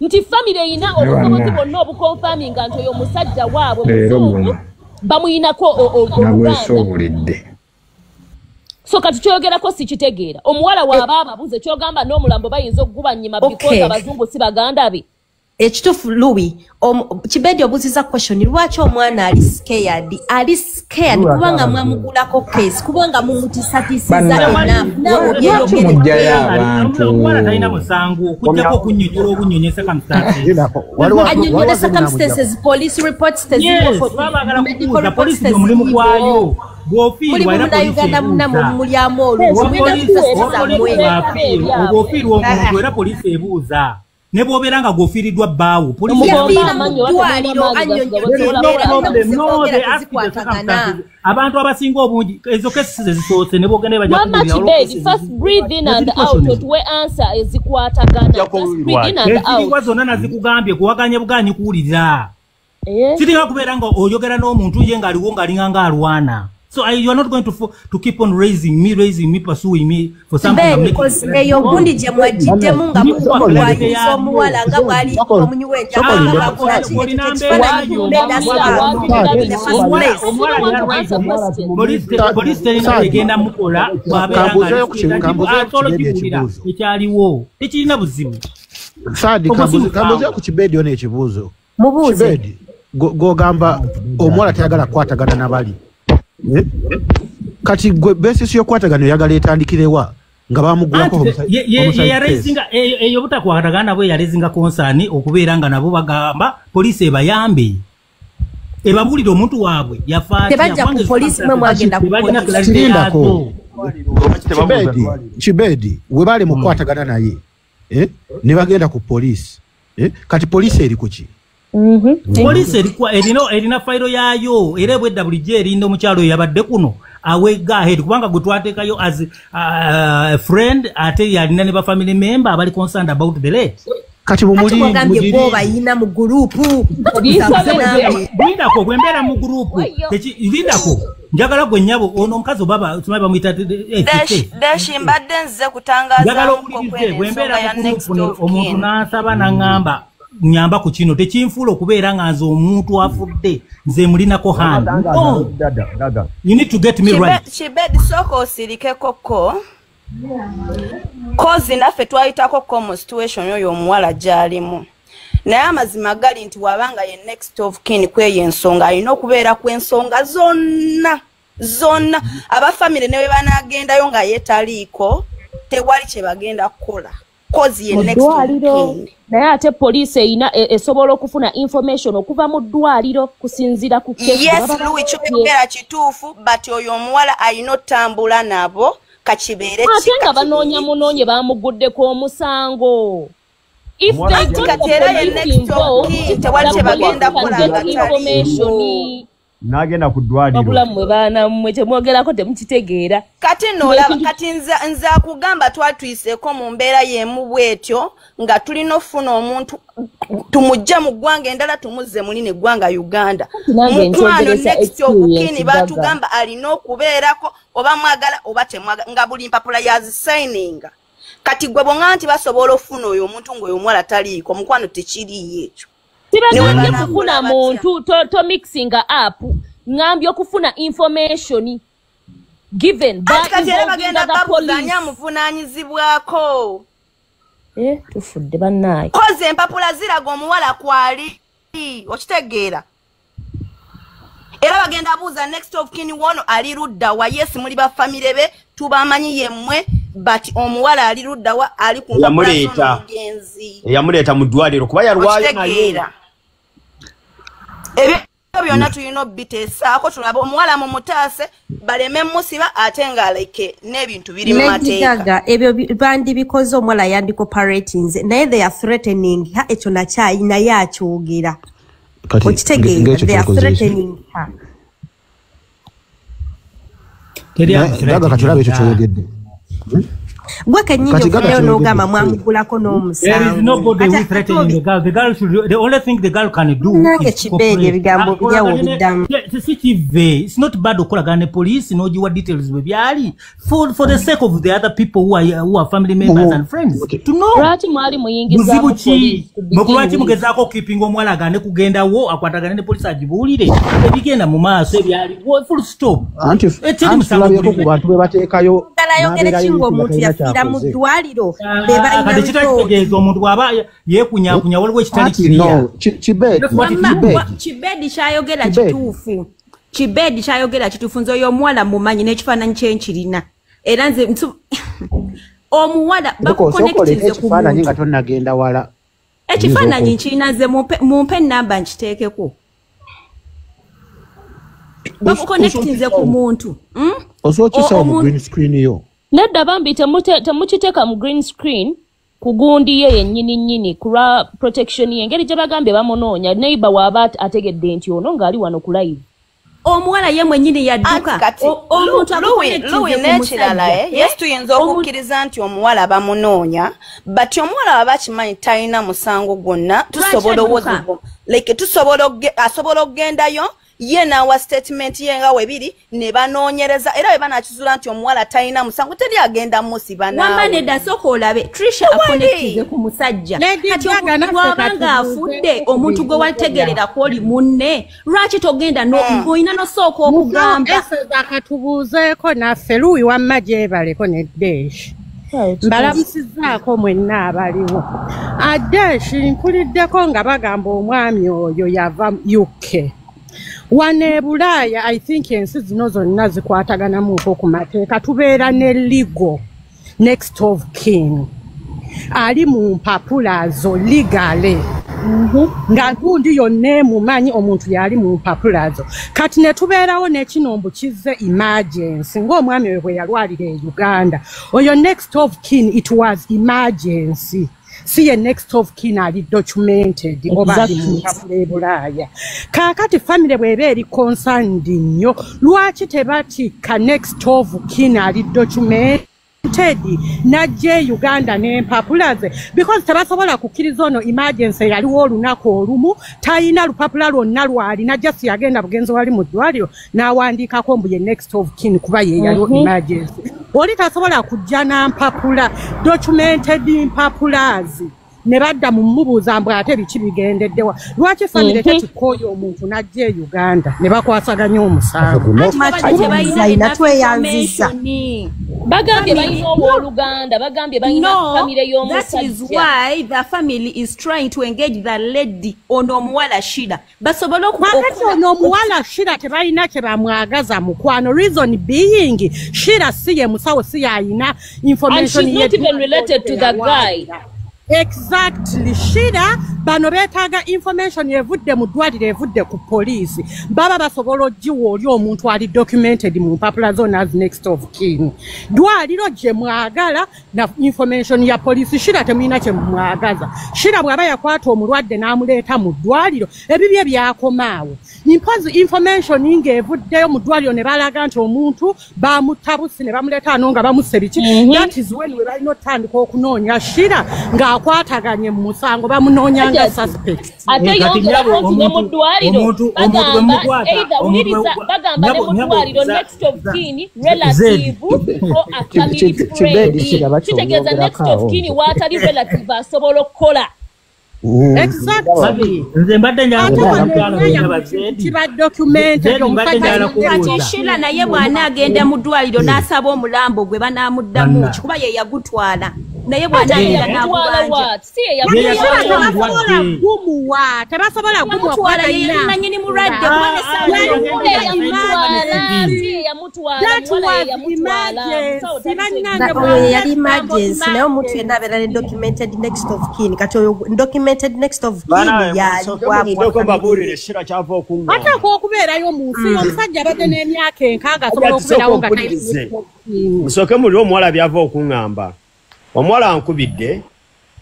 nti family eyina obusobozi bwonna obukonfaminga nti oyo omusajja waabwe muzungu bamuyinako Uganda so kati kyogerako sikitegeera omuwala waaba ababuze kyogamba n'omulambo bayinza okugubanyima because abazungu si baganda be ekituufu Louis Chibedi obuuziza question lwaki omwana ali scared kubanga mwamugulako case kubanga mumutisatisiza omuwala talina musango okujjako okunyonyola obunyonyesa anyonyola circumstances police reports babagala kubuuza polisi omulimu gwayo bw'ofiirwa era mulyamu bw'ofiirwa omuntu era polisi ebuuza ne bwoberanga gofiridwa baawo police abantu abasinga obungi ezo kesi zisoose ne bogende baja first breathe in and out to answer ezikwatagana first breathe in and out zonna nazikugambye kuwaganya buganyi kuwulira kiringa kubeera nga oyogera n'omuntu ye ng'aliwo ng'alinga ng'alwana. So you are not going to keep on raising me, pursuing me for something. Because eyo gundi je mwajite munga mukwayizo muwala nga bwali omunywe egenda mukola ekyaliwo tekirina buzibu. Sadi kambuze ku Kibedi ono ekibuuzo. Kibedi gogamba omuwala tayagala kwatagana nabali. Kati gwe basis yo kwatagana yagala etandikirewa nga bamugulako yarezinga eyo butakwatagana bwe yarezinga konsani okubeera nga nabo bagamba police ebayambe ebabulira omuntu waabwe yafaati tebajja ku police mwe mwagenda ku Kibedi we bali mukwatagana naye ne bagenda ku police kati police eri kuki Police erina fairo yayo era bwedda bulijje erinda omukyalo yabadde kuno awega ahead kubanga gutwatekayo as a friend ate yalina ne ba family member abali concerned about the late. Kati bumuli boba yina mu group binda ko gwembera mu group binda ko njagala gwe nyabo ono mukazo baba tumaye bamwita dashi mbadde nze kutangaza ko gwembera mu group omuntu nasaba nangamba nyamba ku kino tekinfuula okubeera nga nze omuntu afudde nze mulinako hand. You need to get me right. Kibedi soko osirike koko kozi naffe twayitako ko mu situation yoyo omuwala gyalimu naye amazima gali nti wabanga ye next of kin kweyo ensonga alina okubeera ku ensonga zonna abafamile ne bwe banaagendayo nga yeetaliiko tewali kye bagenda kukola. Naye ate police eyina esobola okufuna information okuva mu ddwaliro kusinzira ku kesi. Yes, Louis kyogera kituufu but oyo omuwala alina otambula nabo kakibeere ate nga banoonya munoonye bamuguddeko omusango. If they get information nagenda kudwaliro obulamu bana mmwe temwogerako temukitegeera kati nolaba kati nza kugamba twatwiseko mu mbeera yemu bwetyo nga tulina ofuna omuntu tumujja mu ggwanga endala tumuzze munini ggwanga Uganda mukwano next okukini batugamba alina okubeerako oba mwagala oba temwagala nga buli mpapula yazisigninga kati gwe bonga nti basobola ofuna oyo omuntu ng'oyo omuwala taliiko mukwano tekiriyo ekyo. Tibagambye kufuna muntu to mixing up ngambye okufuna information given that is bagenda babuzanya muvunanyizibwako tufudde bannaye koze empapula ziraga omuwala kwali okitegeera era bagenda abuuza next of kin wono ali ludda wa yes muli ba family be tubamanyi yemmwe but omuwala ali ludda wa ali ku yamuleeta mu ddwaliro kuba yalwayo nayo byonna tulina obiteesaako tulaba omuwala mu mutaase baleme musiba ate ng'aleke n'ebintu biri mu mateeka. Ebyo bandi bikoze omuwala yandikoparatings naye they are threatening her ekyo nakyayina yakyogera okitegeera they are threatening her. Daga katulabe ekyo kyoyogedde gwe kenyinyi okuleyo n'ogamba mwamugulako n'omusango. There is nobody who is threatening the girl. The girl should, the only thing the girl can do is cooperate. It's not bad okolagana ne police n'ogiwa details bwe byali for the sake of the other people who are family members and friends to know. Lwaki mwali muyingiza mu police? Lwaki mugezaako keeping omwala agane kugendawo akwatagane ne police agibuulire ebigenda mu maaso ebyali full stop. Tulabyeeko ku bantu be bateekayo ayogera kingo omuntu yafiira mu ddwaliro kati kitegeeza omuntu bw'aba yeekunyakunya waliwo ekitali kiriya. Kibedi kyayogera kituufu. Kibedi kyayogera kituufu nze oyo omuwala mumanyi n'ekifaananyi kye nkirina era nze omuwala bakuconnectinze ku ekifaananyi nga tonnagenda wala. Ekifaananyi nkirina nze mumpe ennamba nkiteekeko. Bakuconnectinze ku muntu. Osobola mu green screen yo. Nedda bambi temukiteeka mu green screen kugundi ye yennyini kula protection ye ngeri gye bagambye bamunoonya neighbor waba ategedde nti ono ng'ali wano ku live omuwala ye mwennyini yadduka omuntu n'ekirala yes tuyinza okukkiriza nti omuwala bamunoonya but omuwala waba kimanyi talina musango gwonna asobola okugendayo ye nawa statement ye nga webiri ne banoonyereza era we banakizuula nti omuwala talina musango teri agenda musiba nawe wamaneda sooka olabe Trisha akonektize ku musajja kati wabanga afudde omuntu gwe wategerera kwoli munne lwaki togenda olina nosooka okugamba akatubuuzeeko naffe luwi wamma gyebaleko ne Desh mbalamusizaako mwenna abaliwo Adesh nkuliddeko nga bagamba omwami oyo yava UK wane Bulaaya I think ensi zino zonna zikwataganamuko ku mateeka tubeera ne legal next of kin ali mu mpapula zo legale nga ntundi yonna emumanyi omuntu yali mu mpapula zo kati ne tubeerawo n'ekinombo kizze emergency ng'omwami we bwe yalwalira e Uganda oyo next of kin it was emergency si ye next of kin ali documented oba ali mu mpapula e Bulaaya kaakati family bw'eba eri concerned nnyo lwaki tebatikka next of kin ali documented najje Uganda n'empapula ze because tebasobola kukkiriza ono emergency yaliwo olunaku olumu talina lupapula lwonna lwalina just yagenda bugenzi wali mu ddwaliro n'awandiikako mbu ye next of kin kuba ye yaliwo emergency oli tasobola kujja na mpapula documented mpapulazi ne badda mu mubuuza mbu ate biki bigendeddewa lwaki family tekikooya omuntu najja e Uganda ne bakwasaganya omusango tweyanziza bagambye balina owooluganda bagambye balina family y'omusajja that is why the family is trying to engage the lady ono omuwala Shira basobola okukati ono omuwala Shira tebalina kye bamwagaza mukwano reason being Shira si ye musawo si yayina information and she's not even related to the guy. Exactly. Shira bano betaaga information evudde mu ddwaliro evudde ku poliisi baba basobola oggiwa oli omuntu ali documented mu mpapula zonna as next of kin ddwaliro gye mwagala na information ya poliisi Shira temulina kye mwagaza Shira bw'aba yakwata omulwadde n'amuleeta mu ddwaliro ebibye byakomaawo impozi information ng'evuddeyo mu ddwaliro ne balaga nti omuntu bamutabusi ne bamuleeta ano nga bamusse biki that is when we balina otandika okunoonya Shira ng'akwataganye mu musango bamunoonya nga suspect ate yongera konti ne mu ddwaliro bagamba either wuliriza bagamba ne mu ddwaliro next of kin relative or a family friend kitegeeza next of kin waatali relative asobola okukola Exactly. Nze mbadde njala kati Shira naye bwana agenda mu ddwaliro n'asaba omulambo gwe banamuddamu kikuba ye yagutwala naye bwana agenda n'agubanja tebasobola gumuwa yali mulwadde yali emergency naye omuntu yenna abeera ne documented next of kin kati oyo documented next of kin ate okubeerayo mu nsi omusajja abadde n'emyaka enkaaga asobola okubeerawo nga musooke mulire omuwala byava okuŋŋamba omuwala ankubidde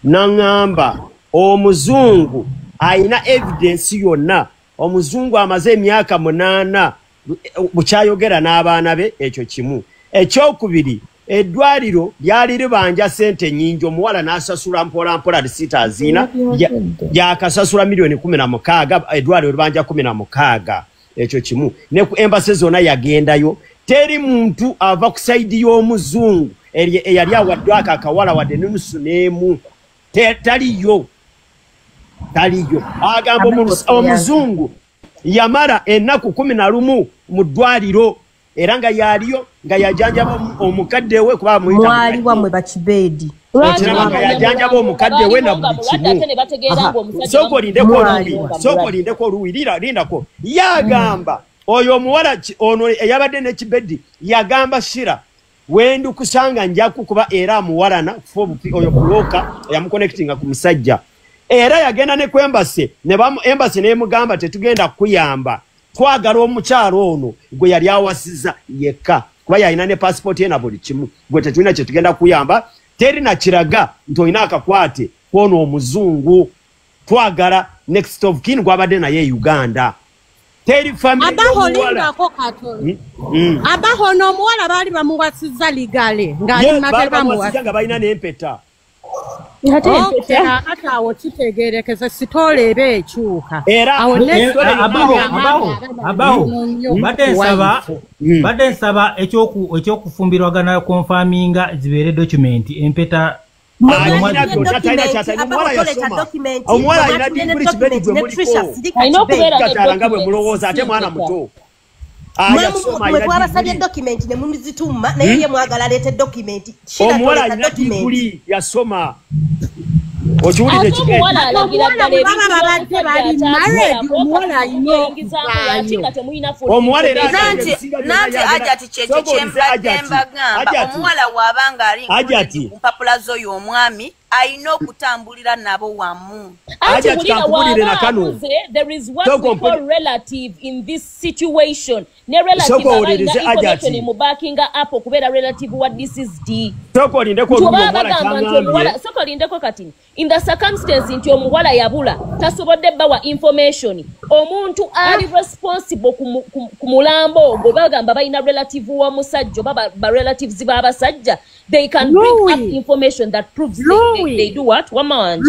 naŋŋamba omuzungu ayina evidence yonna omuzungu amaze emyaka 8 bukyayogera n'abaana be ekyo kimu ekyokubiri eddwaliro lyali libanja sente nnyingi omuwala n'asasula mpola risiita azina yakasasula $16,000 eddwaliro libanja 16 ekyo kimu ne ku embase zonna yagendayo teri muntu ava ku saidi y'omuzungu eyali awaddwa akawala wadde n'enusu n'emu taliyo agamba omuzungu yamala ennaku 11 mu ddwaliro era nga yaliyo nga yajanjaba omukadde we kuba muyita mwali wamwe bakibedi nga yajanjaba omukadde we na buli kimu soko lindeko oluwi lindako yagamba oyo omuwala ono eyabadde n'ekibedi yagamba Shira wendu kusanga njaku kuba era amuwalana oyo kuloka yamuconnectinga ku musajja era yagenda ne kwembase ne embase n'emugamba tetugenda kuyamba twagala omukyalo ono gwe yali awasiza yekka kuba yalina ne passport ye na buli kimu gwe tetulina kye tugenda kuyamba teri na kiraga ntoyina akakwate kono omuzungu twagala next of kin gwabadde naye Uganda teri family abaho linga ko katolo abaho no muwala bali bamuwasiza ligale ngali mateka muwasiza balina n'empeta hata awo kitegerekeza sitole ebe ekyuka abaho badde nsaba ekyokufumbirwagana konfaminga zibeere document empeta mwebwabasabye document ne mumizituma naye ye mwagala alete document omuwala alina diguli yasoma okiwulire nanti ajati kyekyo kyembagamba omuwala wabanga ali mpapula z'oyo omwami ayina okutambulira nabo wamu there is what we call relative in this situation ne relative abalina information emubakinga up okubeera relative wa DCSD sokolindeko kati in the circumstance nti omuwala yabula tasobodde bawa information omuntu ali responsible ku mulambo ogwo bagamba balina relative wa musajja ba relatives b'abasajja they can bring up information that proves they do what woman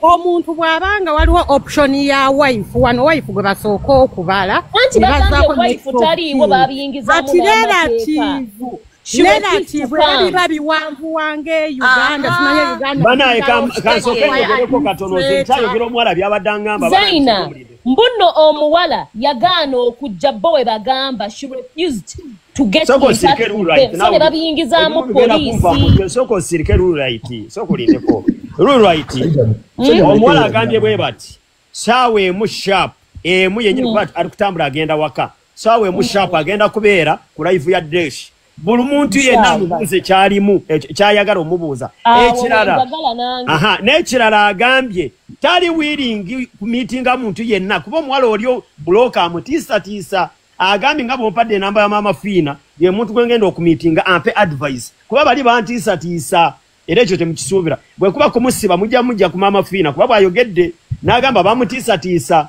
omuntu bwabanga waliwo option ya wife wano wife gwe basooka okubala anti bagambye wife taliiwo babiyingiza mu relative babi wanvu wange Uganda tunaye Uganda banaye kansokereko katono zintayo omwala byabadangamba Zaina mbuno omuwala yagaana okujja bowe bagamba she refused to get so babiyingizaamu poliisi soko sirike right soko lindeko right omuwala agambye bwe bati sawe mu sharp mu yenyini kwati alikutambula agenda waka sawe mu sharp agenda kubeera ku live ya Dash buli muntu yenna mubuuze kyalimu kyayagala omubuuza ekirala n'ekirala agambye tali willing ku meetinga muntu yenna kuba omuwala olio bloka amutiisatiisa agambye nga bwompadde enamba ya Mama Fiina ye muntu gwengenda okumiitinga ampe advice kuba bali bantiisatiisa era ekyo temukisuubira bwe kuba kumusiba mujja ku Mama Fiina kuba bw'ayogedde n'agamba bamutiisatiisa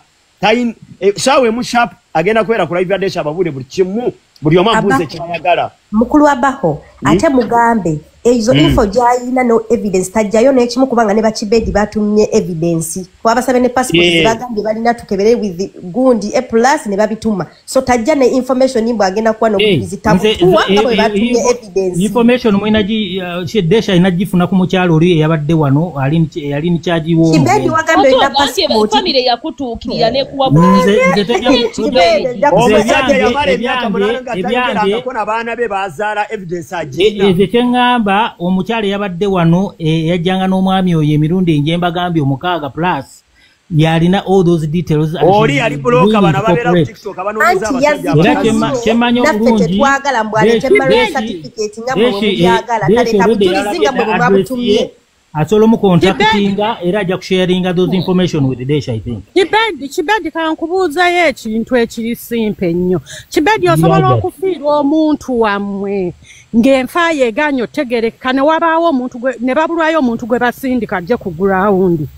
shaawe mu sharp agenda kwera ku live ya Dash ababuule buli kimu buli omu ambuuze kyayagala mukulu abaho ate mugambe ezo info gyayina no evidence tajjayo n'ekimu kubanga ne bakibedi batumye evidence wabasabe ne passport bagambye balina tukebere with gundi a plus ne babituma so tajja ne information nimbo agenda kuwa no bizitakuwa ngabo batumye evidence information mwinaji Desha inajifuna ku mukyalo oli yabadde wano ali ni charge wo kibedi wagambe na passport family yakutukirira ne kuwa nze tejja omusajja yamala emyaka munanga tangira ko nabaana be bazaala evidence agina omukyale yabadde wano yajjanga n'omwami oyo emirundi enjemba gambye omukaaga plus yalina all those details oli ali bloka bana babera ku TikTok abanooza abasajja era kyemmanyi obulungi twagala mbwale temmalwe certificate nga mwe byagala kale tabutulizinga mwe babutumye asobola omucontactinga era ajja kusharinga those information with Dash I think kibedi kankubuuzayo ekintu ekiri simpe nnyo kibedi osobola okufiirwa omuntu wammwe ng'enfa yeeganya otegerekeka ne wabaawo omuntu ne babulwayo omuntu gwe basindika ajje ku ground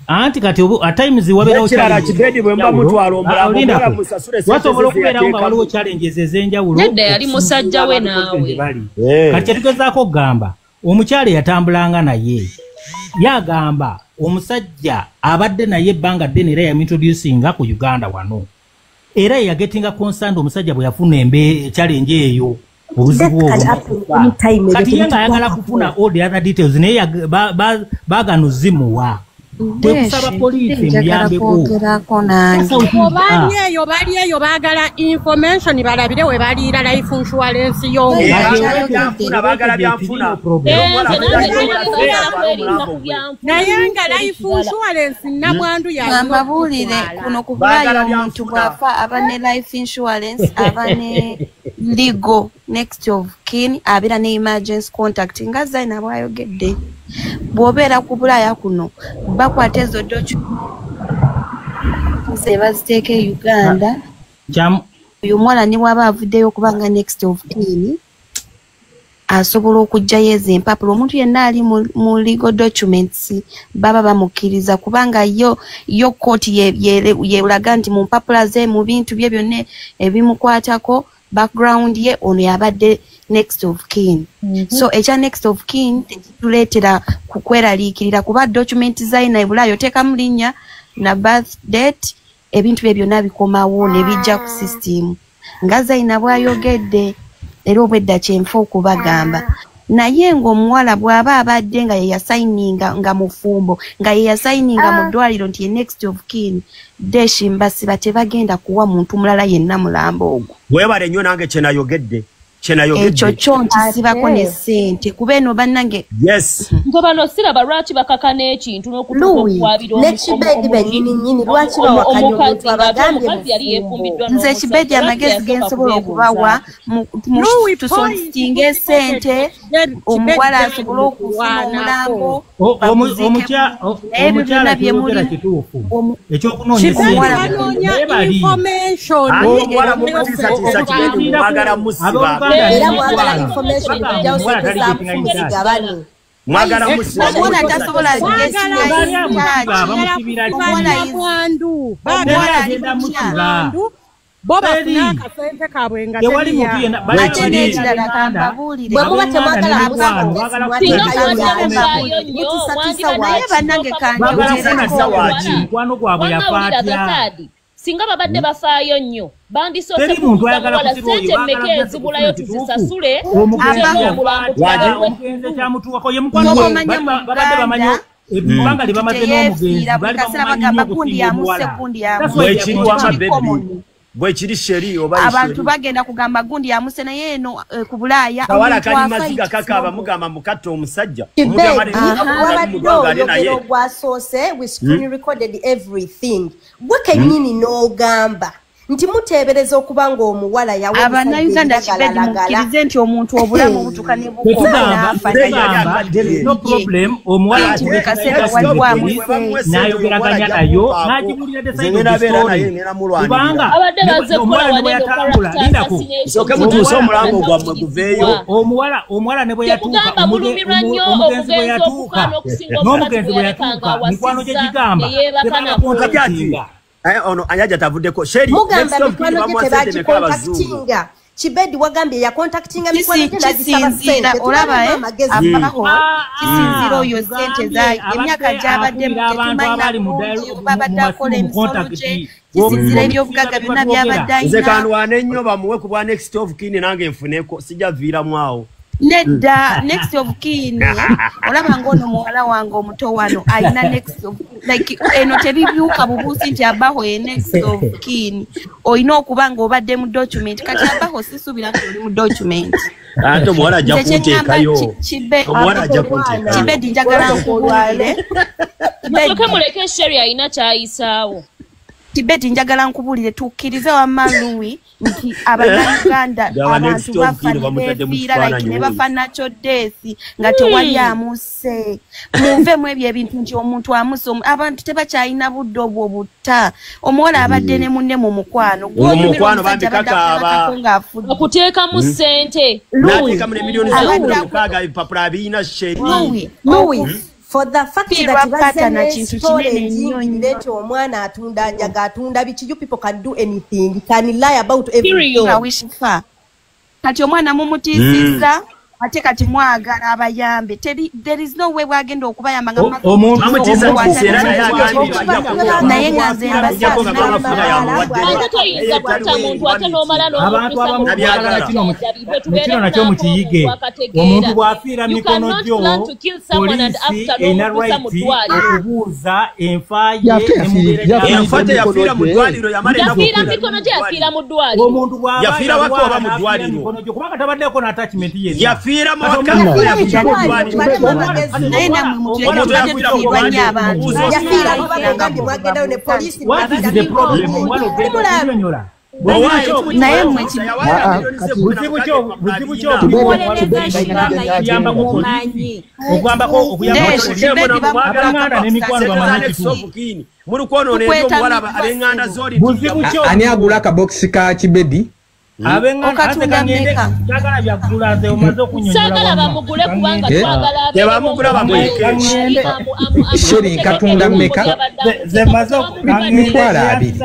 anti kati at times wabeerawo kibedi bwe mba mutwala omulamu musasule wasobola okubeerawo nga waliwo challenges ez'enjawulo nedda yali musajja we naawe kati kyetugezaako okugamba omukyale yatambulanga naye yagamba omusajja abadde naye ebbanga ddene era yamintroducinga ku Uganda wano era yagetinga concerned omusajja bwe yafuna challenge eyo obuzibu kati ye ng'ayagala kufuna all the other details naye baganuzimuwa tekusaba poliisi muyambeko bali eyo baagala information balabire we baliira life insurance naye nga life insurance nabwandu yamabuulire kuno kubulayo omuntu bwafa aba ne life insurance aba ne legal next of kin abira ne emergency contact nga Zaina bwayogedde bw'obeera ku Bulaaya kuno bakwata ezo ze baziteeka Uganda uyu mwana ni waba avuddeyo kubanga next of kin asobola okujjayo ezo empapula omuntu yenna ali mu legal documents baba bamukkiriza kubanga yo kooti yelaga nti mu mpapula ze mu bintu bye byonna ebimukwatako background ye ono yabadde next of kin. So ekya next of kin tekituleetera kukweraliikirira kuba document zaina ebulayo teekamu linnya na birth date ebintu bye byonna bikomawo ne bijja ku system nga Zaina bw'ayogedde era obwedda kyenfa okubagamba naye ng'omuwala bw'aba abadde nga ye yasayininga nga mufumbo nga ye yasayininga mu ddwaliro nti ye next of kin Deshi Mbasiba tebagenda kuwa muntu mulala yenna mulambo ogwo. Webale nnyo nange kyenayogedde. Ekyo kyo ntisibako ne ssente kuba eno bannange. Yes. Nto bano siraba lwaki bakaka n'ekintu n'okutuuka okuwabira omukazi ng'ate yali yeefumbiddwa n'omusajja. Nze Kibedi amagezi ge nsobola okubawa tusontinga essente omuwala asobole okufuna omulambo omukyala kyogera kituufu ekyokunoonyesa era mwagala information kujja osokeza mfumigabane mwagala musiba omwana tasobola boba funaka sente kabwe nga bwemuba temwagala singa babadde bafaayo nnyo bandisoose kuwala sente mmeka ezibulayo tuzisasule omugenzi ekyamutuwako ye mukwano babadde bamanyi ebbanga lye bamaze n'omugenzi bali bamumanyi bwekiri sheri oba abantu bagenda kugamba gundi yamuse naye eno ku Bulaaya kawala kali maziga kakaba mugamba mukatta omusajja gwasoose we screen recorded everything gwe kenyini n'ogamba nti muteebereza okuba ng'omuwala Abannayuganda Kibedi mukkirize nti omuntu obulamu butuka ne no problem omuwala n'ayogeraganya nayo n'agibulira kubanga omuwala ne bwe yatambula lindako soke mutuuse omulambo gwammwe guveeyo omuwala ne bwe yatuuka omugenzi bwe yatuuka n'omugenzi bwe yatuuka mikwano gye gigamba tebanga kontaktinga ono anyaja tavuddeko sheri mugamba mikwano gye tebagikontaktinga Kibedi wagambye ya contactinga mikwano gye nagisaba sente olaba abaho kisinzira oyo sente za emyaka gy'abadde mutetumanyi babadde akola emisolo gye kisinzira ebyobugaga byonna byabadde ayina nze kanwane ennyo bamuwe ku bwa next of kin nange nfuneko sijja viiramu awo nedda next of kin olaba ngono muwala wange omuto wano ayina next of like eno tebibyuka bubuusi nti abaho ye next of kin olina okuba ng'obadde mu document kati abaho sisuubira nti oli mu document ate omuwala ajja kunteekayo omuwala ajja kunteekayo Kibedi njagala nkubuulire Matoke muleke sheri ayina kyayisaawo Kibedi njagala nkubuulire tukkirize wamma Louis nti Abannayuganda abantu bafa nebeefiira like ne bafa Nacho Death nga tewali amuse muvemu ebyo ebintu nti omuntu amuse abantu tebakyalina budde obwo butta omuwala abadde ne munne mu mukwano okuteekamu ssente n'ateekamu ne miliyoni z'amukaaga ebipapula abiyina sheri for the fact that bazene story lete omwana atunda njaga atunda biki you people can do anything can lie about everything kati omwana mumutiisiza ate kati mwagala abayambe there is no way wagenda okubayamba nga naye nga nze mukino nakyo mukiyige omuntu bw'afiira mikono gyo polisi erina right okubuuza enfa ye enfa teyafiira mu ddwaliro omuntu yafiira waka oba mu ddwaliro kubanga tabaddeko n'attachment ye yafiira mu waka naye ani agula akaboxi ka Kibedi Abenga okatungameka tagala bya gulaze omazo kunyonyola sagala bamugule kubanga twagala tebamugula bamweke sheri katunda meka ze mazo mitwala abiri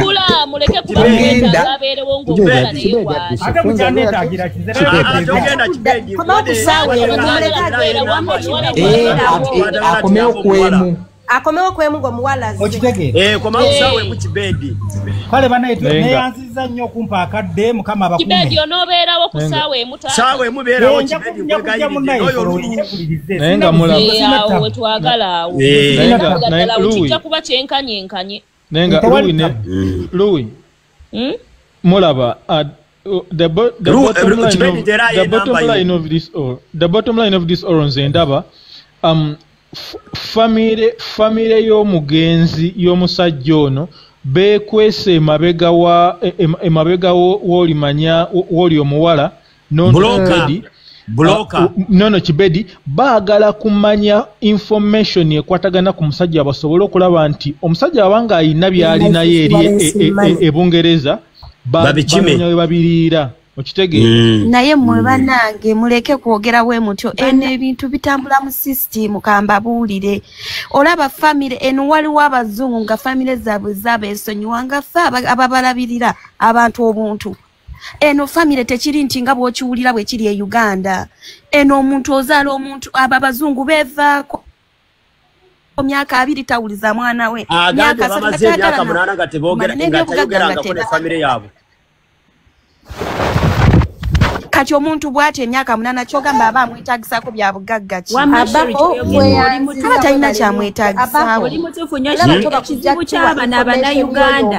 kula muleke kubagenda babere wongo kula newa ate mujane tagira kizera agenda kibedi kama kusawe akomeo kwemu akomeo kwemu ngo muwala okitege koma kusawe mu kibedi kale banaitwe neyanziza nnyo kumpa akadde mukama abakume kibedi onobeerawo kusawe mutaka sawe mubeerawo kibedi kwegayiride oyo nenga mulaba wetwagala kijja kuba kyenkanye nenga Louis mulaba the bottom line of this orange ndaba family y'omugenzi y'omusajja ono bekwese emabega w'olimanya w'oli omuwala nono kibedi baagala kumanya information ekwatagana ku musajja basobole okulaba nti omusajja abanga ayina byalinayo eri ebungereza bamenya we babiriira okitege naye mwe banange muleke kwogera we mutyo ene ebintu bitambula mu system kamba buulire olaba family eno waliwo abazungu nga family zaabwe zabeesonyiwanga fa ababalabirira abantu obuntu eno family tekiri nti nga bw'okiwulira bwe kiri e Uganda eno omuntu ozaala omuntu abo abazungu beevaako myaka 2 tawuliza mwana we myaka 8 nga tebogerangako ne family yaabwe kati omuntu bwate emyaka 8 kyogamba aba amwetagisako bya bugagga ki kaba talina kyamwetagisaawo ekizibu ky'abaana abannayuganda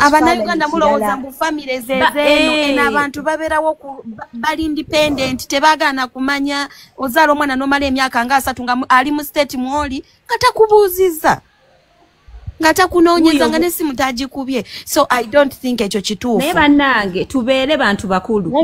abannayuganda mulowooza mbu famire zezeeno abantu babeerawo bali independent tebagaana kumanya ozaala omwana nomala emyaka nga 3 nga ali mu state mwoli nga takubuuziza nga takunoonyeza nga n'essimu tagikubye so I don't think ekyo kituufu naye bannange tubeere bantu bakulu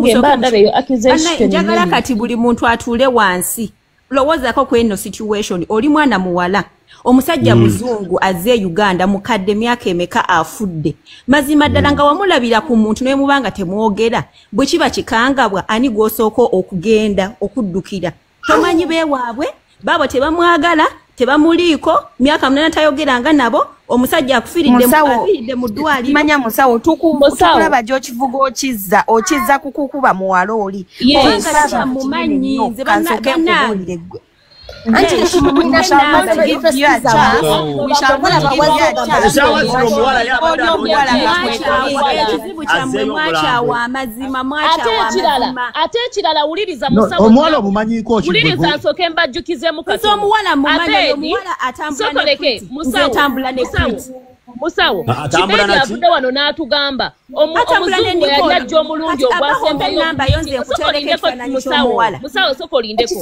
njagala kati buli muntu atuule wansi lowoozako ku eno situation oli mwana muwala omusajja muzungu azze Uganda mukadde myaka emeka afudde mazima ddala nga wamulabira ku muntu naye mubanga temwogera bwe kiba kikangabwa ani gw'osooka okugenda okuddukira tomanyi beewaabwe baabo tebamwagala tebamuliiko myaka 8 tayogeranga nabo omusajja akufiridde mu ddwaliro manya musawo tukulaba gy'okivuga okizza kukukuba muwala oli mumanyi nze bannange ekizibu kyammwe mwakyawa amazima ate ekirala wuliriza omwala omumanyiko wuliriza nsooke mbajjukizemu omuwala mumanyi omuwala atambula ne musawo kibedi avudde wano n'atugamba omuzungu yali ajja omulundi ogwasembayomusawo soka olindeko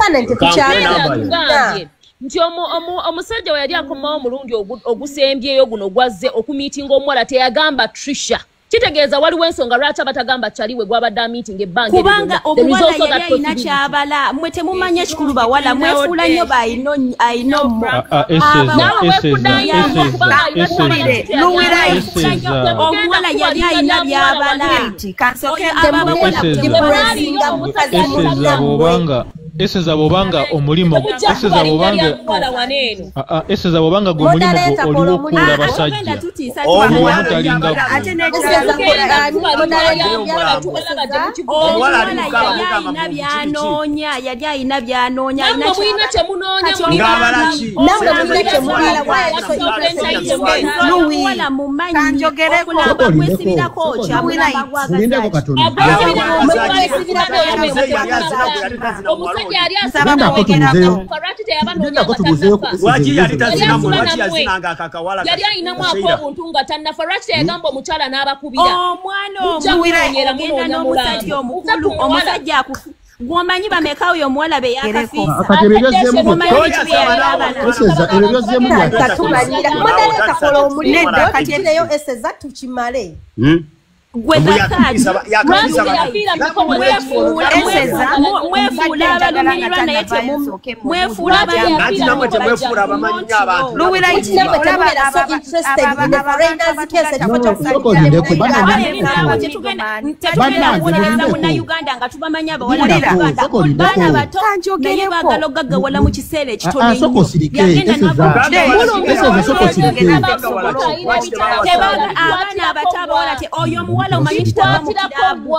atugambye nti omusajja we yali akomawo omulundi ogusembyeyo guno gwazze okumiitinga omuwala teyagamba Trisha kitegeeza waliwo ensonga lwaki abatagamba kyaliwe gwabadde amiitinga ebbanga kubanga omuwala yali alina kyabala mmwe temumanya kikulu bawala mwefuula nnyo baayinomo omuwala yali alina byabala eseza bobanga omulimu eseza bobanga gwe mulimu oliwo okuula basajja omutalinga yali alina byanoonya mumanyi kwesibirako yali ayinamu ak'obuntu nga tannafaraki teyagamba omukyala n'abakubira ogenda n'omusajja omukulu omusajja akufu gwomanyi bameka oyo omuwala be yakafiisa kakola omulimu kati eyo eseza tukimale Mwefula abalumirirwa naye mwefula tetugenda munauganda nga tubamanya abawala bato naye bagala ogaggawala mu kiseera ekitono abaana abato abawala te oyo omuwala omanyi kitaba mu kirabu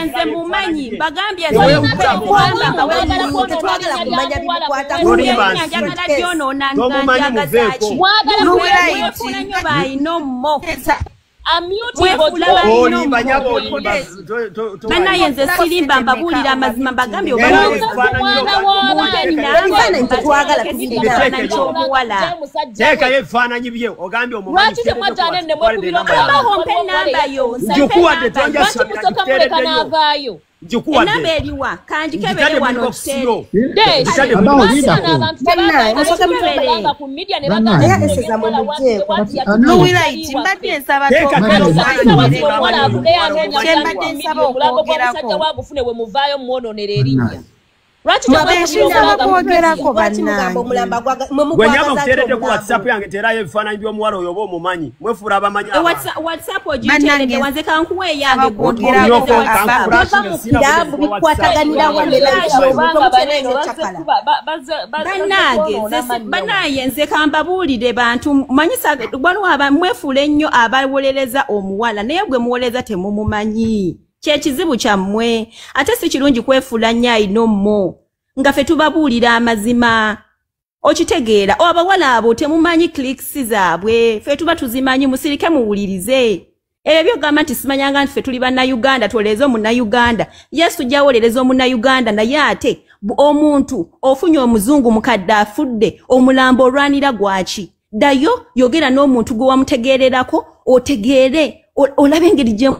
nze mumanyi bagambye njagala gyonoona njagazaki nnyo bayinomo banaye nze sirimba mbabuulira amazima mbagambye teekayo ebifaananyi bye ogambye omumanyibahompe enambayo enamba eriwa kanjikebere wano kiseere gwenyama okuteredde ku whatsapp yange terayo ebifaananyi by'omuwala oyo oba omumanyi mwefuula abamanyi whatsapp ogiteredde wanze kankuwa eyange banaye nze kambabuulire bantu manyisa waliwo mwefuula ennyo abawolereza omuwala naye gwe muwolereza temumumanyi kyekizibu kyammwe ate si kirungi kwefuula nnyo ayinomo nga ffe tubabuulira amazima okitegeera abawala abo temumanyi clicks zaabwe ffe tuba tuzimanyi musirike muwulirize ebyo byogamba nti simanyanga nti ffe tuli bannayuganda tuwolereze omunnayuganda yesu gyawolereza omunnayuganda naye ate omuntu ofunye omuzungu mukadde afudde omulambo olwanira gwaki ddayo yogera n'omuntu gwe wamutegeererako otegeere olabe engeri gye